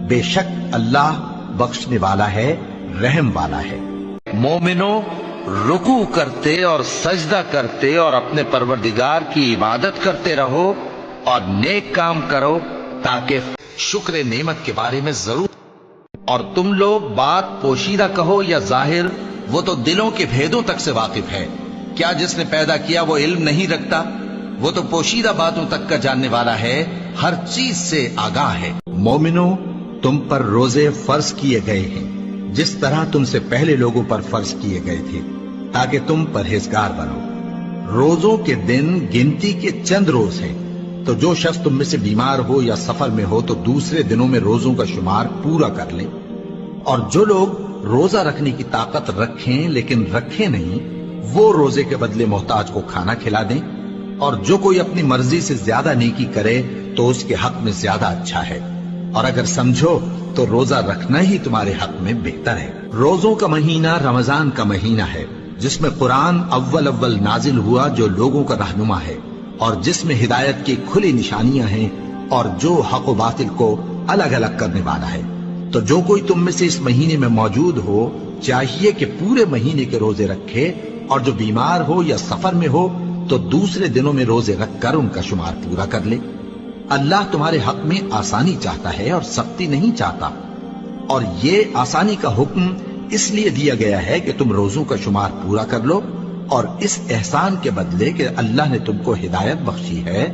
C: بے شک اللہ بخشنے والا ہے، رحم والا ہے.
B: مومنوں، رکوع کرتے اور سجدہ کرتے اور اپنے پروردگار کی عبادت کرتے رہو اور نیک کام کرو تاکہ شکر نعمت کے بارے میں ضرور
C: اور تم لوگ بات پوشیدہ کہو یا ظاہر، وہ تو دلوں کے بھیدوں تک سے واقف ہے۔ کیا جس نے پیدا کیا وہ علم نہیں رکھتا؟ وہ تو پوشیدہ باتوں تک کا جاننے والا ہے، ہر چیز سے آگاہ ہے۔ مومنو، تم پر روزے فرض کیے گئے ہیں جس طرح تم سے پہلے لوگوں پر فرض کیے گئے تھے، تاکہ تم پرہیزگار بنو۔ روزوں کے دن گنتی کے چند روز ہیں، تو جو شخص تم میں سے بیمار ہو یا سفر میں ہو تو دوسرے دنوں میں روزوں کا شمار پورا کر لیں۔ اور جو لوگ روزہ رکھنے کی طاقت رکھیں لیکن رکھیں نہیں، وہ روزے کے بدلے محتاج کو کھانا کھلا دیں۔ اور جو کوئی اپنی مرضی سے زیادہ نیکی کرے تو اس کے حق میں زیادہ اچھا ہے، اور اگر سمجھو تو روزہ رکھنا ہی تمہارے حق میں بہتر ہے۔ روزوں کا مہینہ رمضان کا مہینہ ہے، جس میں قرآن اول نازل ہوا، جو لوگوں کا رہنما ہے اور جس میں ہدایت کی کھلی نشانیاں ہیں، اور جو حق و باطل کو الگ الگ کرنے والا ہے۔ تو جو کوئی تم میں سے اس مہینے میں موجود ہو چاہیے کہ پورے مہینے کے روزے رکھے، اور جو بیمار ہو یا سفر میں ہو تو دوسرے دنوں میں روزے رکھ کر ان کا شمار پورا کر لے۔ اللہ تمہارے حق میں آسانی چاہتا ہے اور سختی نہیں چاہتا، اور یہ آسانی کا حکم اس لیے دیا گیا ہے کہ تم روزوں کا شمار پورا کر لو، اور اس احسان کے بدلے کہ اللہ نے تم کو ہدایت بخشی ہے،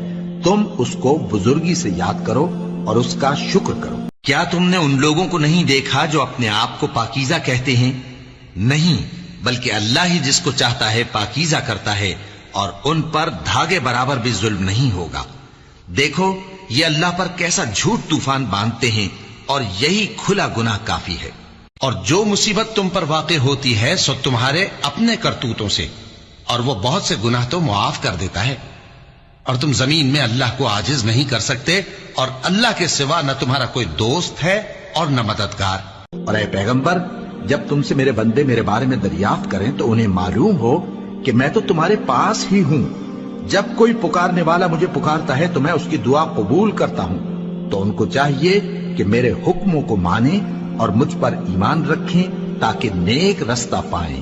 C: تم اس کو بزرگی سے یاد کرو اور اس کا شکر کرو۔ کیا تم نے ان لوگوں کو نہیں دیکھا جو اپنے آپ کو پاکیزہ کہتے ہیں؟ نہیں، بلکہ اللہ ہی جس کو چاہتا ہے پاکیزہ کرتا ہے، اور ان پر دھاگے برابر بھی ظلم نہیں ہوگا۔ دیکھو یہ اللہ پر کیسا جھوٹ طوفان باندھتے ہیں، اور یہی کھلا گناہ کافی ہے۔ اور جو مصیبت تم پر واقع ہوتی ہے سو تمہارے اپنے کرتوتوں سے، اور وہ بہت سے گناہ تو معاف کر دیتا ہے۔ اور تم زمین میں اللہ کو عاجز نہیں کر سکتے، اور اللہ کے سوا نہ تمہارا کوئی دوست ہے اور نہ مددگار۔
A: اور اے پیغمبر، جب تم سے میرے بندے میرے بارے میں دریافت کریں تو انہیں معلوم ہو کہ میں تو تمہارے پاس ہی ہوں۔ جب کوئی پکارنے والا مجھے پکارتا ہے تو میں اس کی دعا قبول کرتا ہوں۔ تو ان کو چاہیے کہ میرے حکموں کو مانیں اور مجھ پر ایمان رکھیں تاکہ نیک رستہ پائیں۔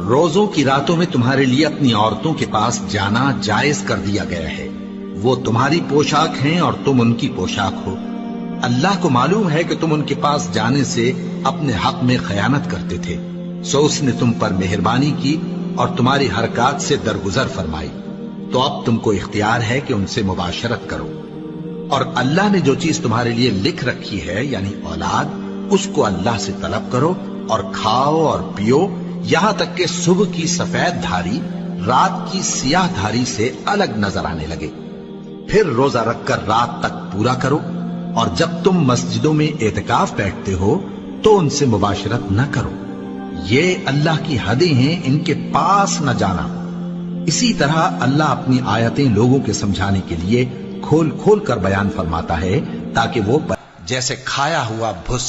A: روزوں کی راتوں میں تمہارے لیے اپنی عورتوں کے پاس جانا جائز کر دیا گیا ہے۔ وہ تمہاری پوشاک ہیں اور تم ان کی پوشاک ہو۔ اللہ کو معلوم ہے کہ تم ان کے پاس جانے سے اپنے حق میں خیانت کرتے تھے، سو اس نے تم پر مہربانی کی اور تمہاری حرکات سے درگزر فرمائی۔ تو اب تم کو اختیار ہے کہ ان سے مباشرت کرو، اور اللہ نے جو چیز تمہارے لیے لکھ رکھی ہے یعنی اولاد، اس کو اللہ سے طلب کرو اور کھاؤ اور پیو، یہاں تک کہ صبح کی سفید دھاری رات کی سیاہ دھاری سے الگ نظر آنے لگے۔ پھر روزہ رکھ کر رات تک پورا کرو، اور جب تم مسجدوں میں اعتکاف بیٹھتے ہو تو ان سے مباشرت نہ کرو، یہ اللہ کی حدیں ہیں، ان کے پاس نہ جانا۔ اسی طرح اللہ اپنی آیتیں لوگوں کے سمجھانے کے لیے کھول کھول کر بیان فرماتا ہے تاکہ وہ
C: جیسے کھایا ہوا بھس۔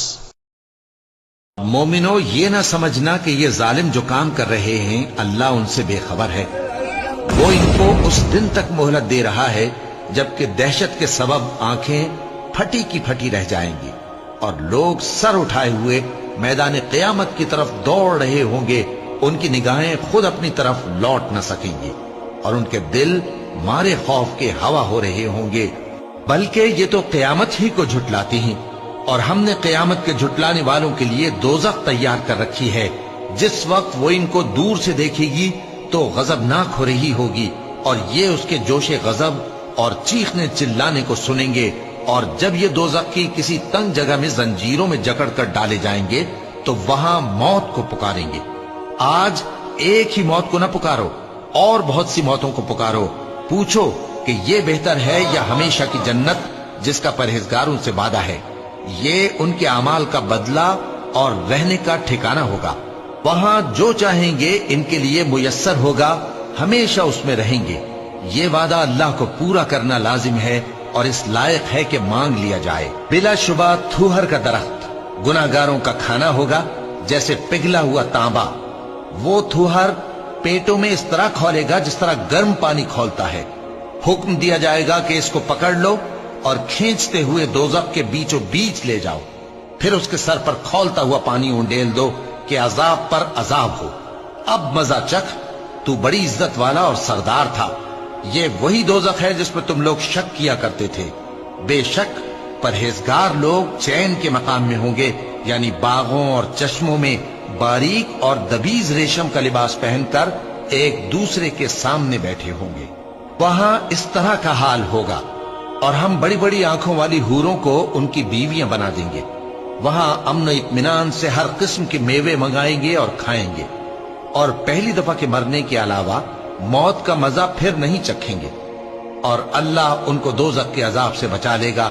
C: مومنو، یہ نہ سمجھنا کہ یہ ظالم جو کام کر رہے ہیں اللہ ان سے بے خبر ہے۔ وہ ان کو اس دن تک مہلت دے رہا ہے جبکہ دہشت کے سبب آنکھیں پھٹی کی پھٹی رہ جائیں گی، اور لوگ سر اٹھائے ہوئے میدان قیامت کی طرف دوڑ رہے ہوں گے۔ ان کی نگاہیں خود اپنی طرف لوٹ نہ سکیں گی، اور ان کے دل مارے خوف کے ہوا ہو رہے ہوں گے۔ بلکہ یہ تو قیامت ہی کو جھٹلاتی ہیں، اور ہم نے قیامت کے جھٹلانے والوں کے لیے دوزخ تیار کر رکھی ہے۔ جس وقت وہ ان کو دور سے دیکھے گی تو غضبناک ہو رہی ہوگی، اور یہ اس کے جوش غضب اور چیخنے چلانے کو سنیں گے۔ اور جب یہ دوزخ کی کسی تنگ جگہ میں زنجیروں میں جکڑ کر ڈالے جائیں گے تو وہاں موت کو پکاریں گے۔ آج ایک ہی موت کو نہ پکارو، اور بہت سی موتوں کو پکارو، پوچھو کہ یہ بہتر ہے یا ہمیشہ کی جنت جس کا پرہیزگاروں سے وعدہ ہے۔ یہ ان کے اعمال کا بدلہ اور رہنے کا ٹھکانہ ہوگا، وہاں جو چاہیں گے ان کے لیے میسر ہوگا، ہمیشہ اس میں رہیں گے۔ یہ وعدہ اللہ کو پورا کرنا لازم ہے اور اس لائق ہے کہ مانگ لیا جائے۔ بلا شبہ تھوہر کا درخت گناہگاروں کا کھانا ہوگا جیسے پگھلا ہوا تانبا۔ وہ تھوہر پیٹوں میں اس طرح کھولے گا جس طرح گرم پانی کھولتا ہے۔ حکم دیا جائے گا کہ اس کو پکڑ لو اور کھینچتے ہوئے دوزخ کے بیچوں بیچ لے جاؤ، پھر اس کے سر پر کھولتا ہوا پانی اونڈیل دو کہ عذاب پر عذاب ہو۔ اب مزہ چکھ، تو بڑی عزت والا اور سردار تھا۔ یہ وہی دوزخ ہے جس پر تم لوگ شک کیا کرتے تھے۔ بے شک پرہیزگار لوگ چین کے مقام میں ہوں گے
B: یعنی باغوں اور چشموں میں باریک اور دبیز ریشم کا لباس پہن کر ایک دوسرے کے سامنے بیٹھے ہوں گے. وہاں اس طرح کا حال ہوگا. اور ہم بڑی بڑی آنکھوں والی حوروں کو ان کی بیویاں بنا دیں گے. وہاں امن و اطمینان سے ہر قسم کے میوے منگائیں گے اور کھائیں گے، اور پہلی دفعہ کے مرنے کے علاوہ موت کا مزہ پھر نہیں چکھیں گے. اور اللہ ان کو دوزخ کے عذاب سے بچا لے گا.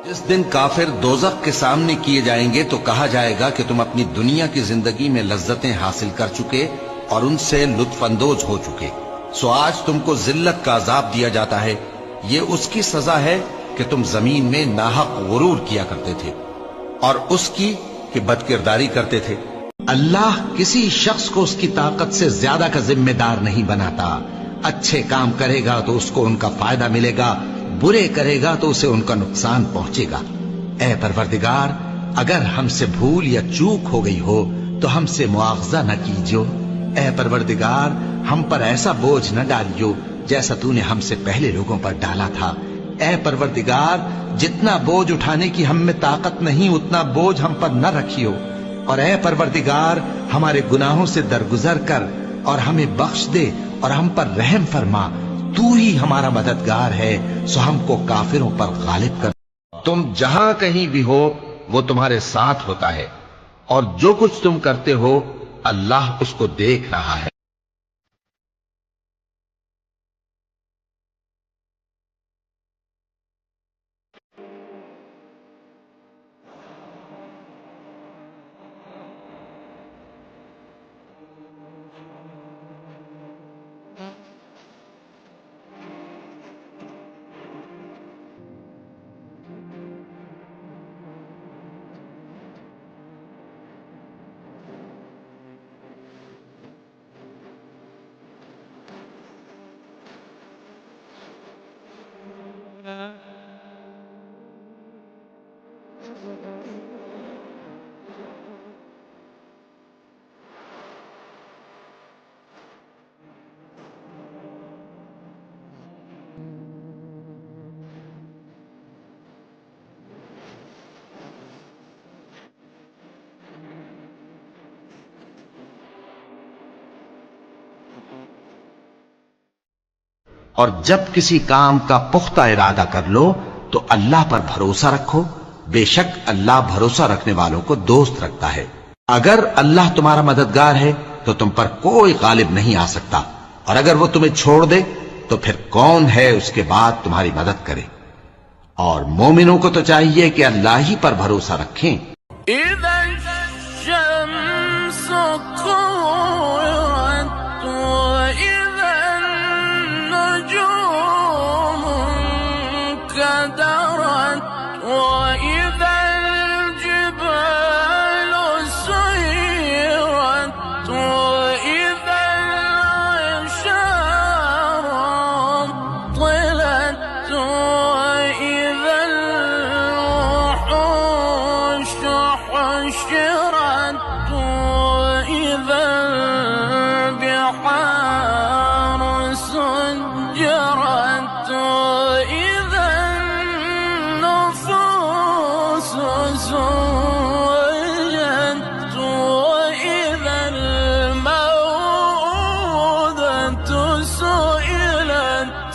B: جس دن کافر دوزخ کے سامنے کیے جائیں گے تو کہا جائے گا کہ تم اپنی دنیا کی زندگی میں لذتیں حاصل کر چکے اور ان سے لطف اندوز ہو چکے، سو آج تم کو ذلت کا عذاب دیا جاتا ہے. یہ اس کی سزا ہے کہ تم زمین میں ناحق غرور کیا کرتے تھے، اور اس کی کہ بد کرداری کرتے تھے.
A: اللہ کسی شخص کو اس کی طاقت سے زیادہ کا ذمہ دار نہیں بناتا. اچھے کام کرے گا تو اس کو ان کا فائدہ ملے گا، برے کرے گا تو اسے ان کا نقصان پہنچے گا. اے پروردگار، اگر ہم سے بھول یا چوک ہو گئی ہو تو ہم سے مواخذہ نہ کیجو. اے پروردگار، ہم پر ایسا بوجھ نہ ڈالیو جیسا تو نے ہم سے پہلے لوگوں پر ڈالا تھا. اے پروردگار، جتنا بوجھ اٹھانے کی ہم میں طاقت نہیں اتنا بوجھ ہم پر نہ رکھیو. اور اے پروردگار، ہمارے گناہوں سے درگزر کر اور ہمیں بخش دے اور ہم پر رحم فرما. تو ہی ہمارا مددگار ہے، سو ہم کو کافروں پر غالب کر.
B: تم جہاں کہیں بھی ہو وہ تمہارے ساتھ ہوتا ہے، اور جو کچھ تم کرتے ہو اللہ اس کو دیکھ رہا ہے.
A: اور جب کسی کام کا پختہ ارادہ کر لو تو اللہ پر بھروسہ رکھو، بے شک اللہ بھروسہ رکھنے والوں کو دوست رکھتا ہے. اگر اللہ تمہارا مددگار ہے تو تم پر کوئی غالب نہیں آ سکتا، اور اگر وہ تمہیں چھوڑ دے تو پھر کون ہے اس کے بعد تمہاری مدد کرے. اور مومنوں کو تو چاہیے کہ اللہ ہی پر بھروسہ رکھیں.
D: إذا الشمس كورت وإذا النجوم انكدرت وإذا الجبال سيرت وإذا العشار عطلت وإذا الوحوش حشرت وإذا البحار سجرت وإذا النفوس زوجت وإذا الموءودة سئلت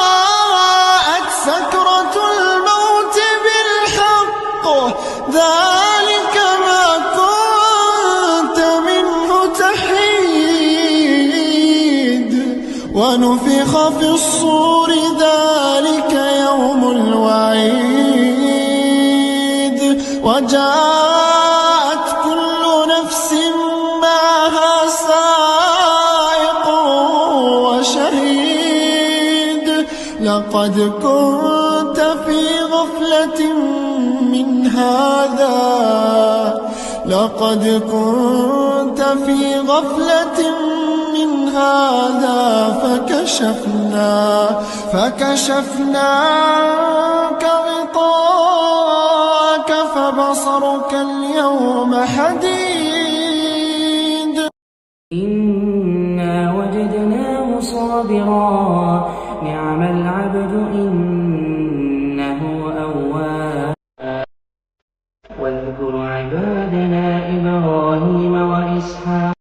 E: وجاءت سكرة الموت بالحق ذلك ما كنت منه تحيد ونفخ في الصور ذلك يوم الوعيد وجاءت كل نفس معها سائق وشهيد لقد كنت في غفلة من هذا لقد كنت في غفلة من هذا فكشفنا عنك غطاءك فبصرك اليوم حديد
F: إنا وجدناه صابرا نعم العبد إنه واذكر عبادنا إبراهيم وإسحاق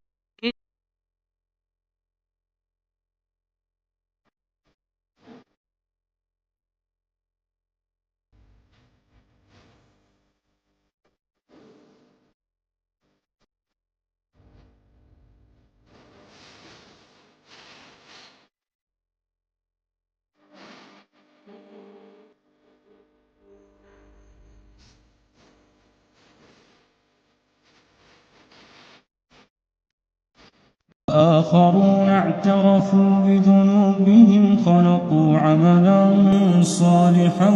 G: آخرون اعترفوا بذنوبهم خلقوا عملا صالحا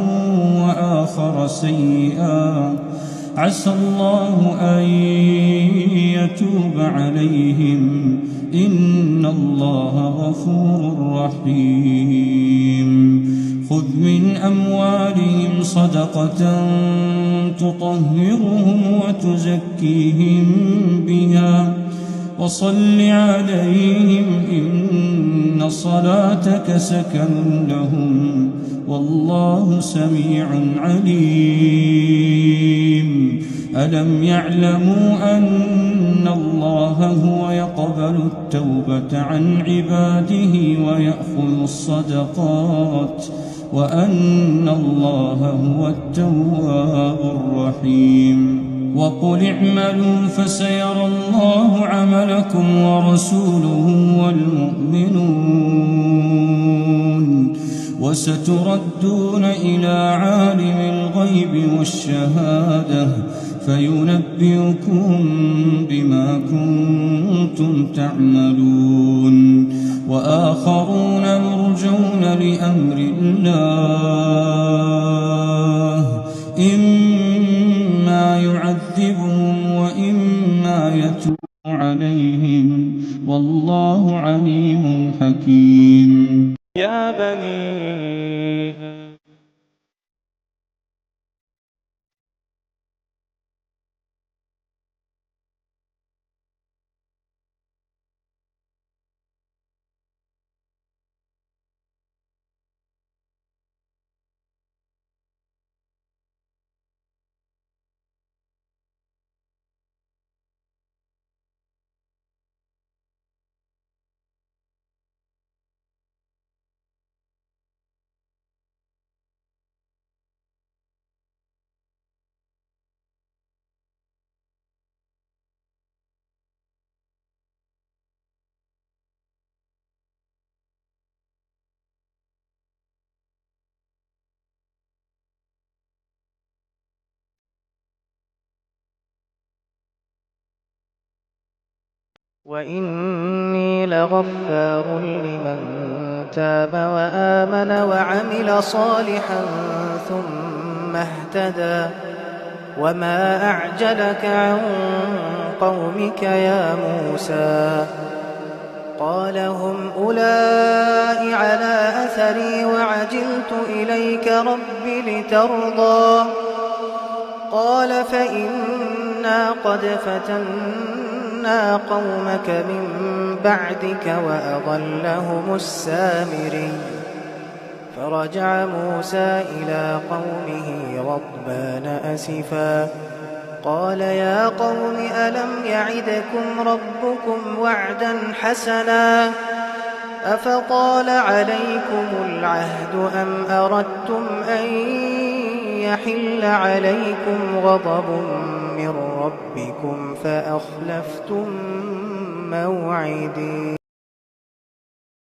G: وآخر سيئا عسى الله أن يتوب عليهم إن الله غفور رحيم خذ من أموالهم صدقة تطهرهم وتزكيهم بها وصل عليهم إن صلاتك سكن لهم والله سميع عليم ألم يعلموا أن الله هو يقبل التوبة عن عباده ويأخذ الصدقات وأن الله هو التواب الرحيم وقل اعملوا فسيرى الله عملكم ورسوله والمؤمنون وستردون إلى عالم الغيب والشهادة فينبئكم بما كنتم تعملون وآخرون مرجون لأمر الله إما يعذبهم وإما يتوب عليهم والله عليم حكيم
H: يا بني
I: وإني لغفار لمن تاب وآمن وعمل صالحا ثم اهتدى وما أعجلك عن قومك يا موسى قال هم أولئك على أثري وعجلت إليك رب لترضى قال فإنا قد فتنا قومك من بعدك وأضلهم السامري فرجع موسى إلى قومه غضبان أسفا قال يا قوم ألم يعدكم ربكم وعدا حسنا أفطال عليكم العهد أم أردتم أن يحل عليكم غضب من ربكم فأخلفتم موعدي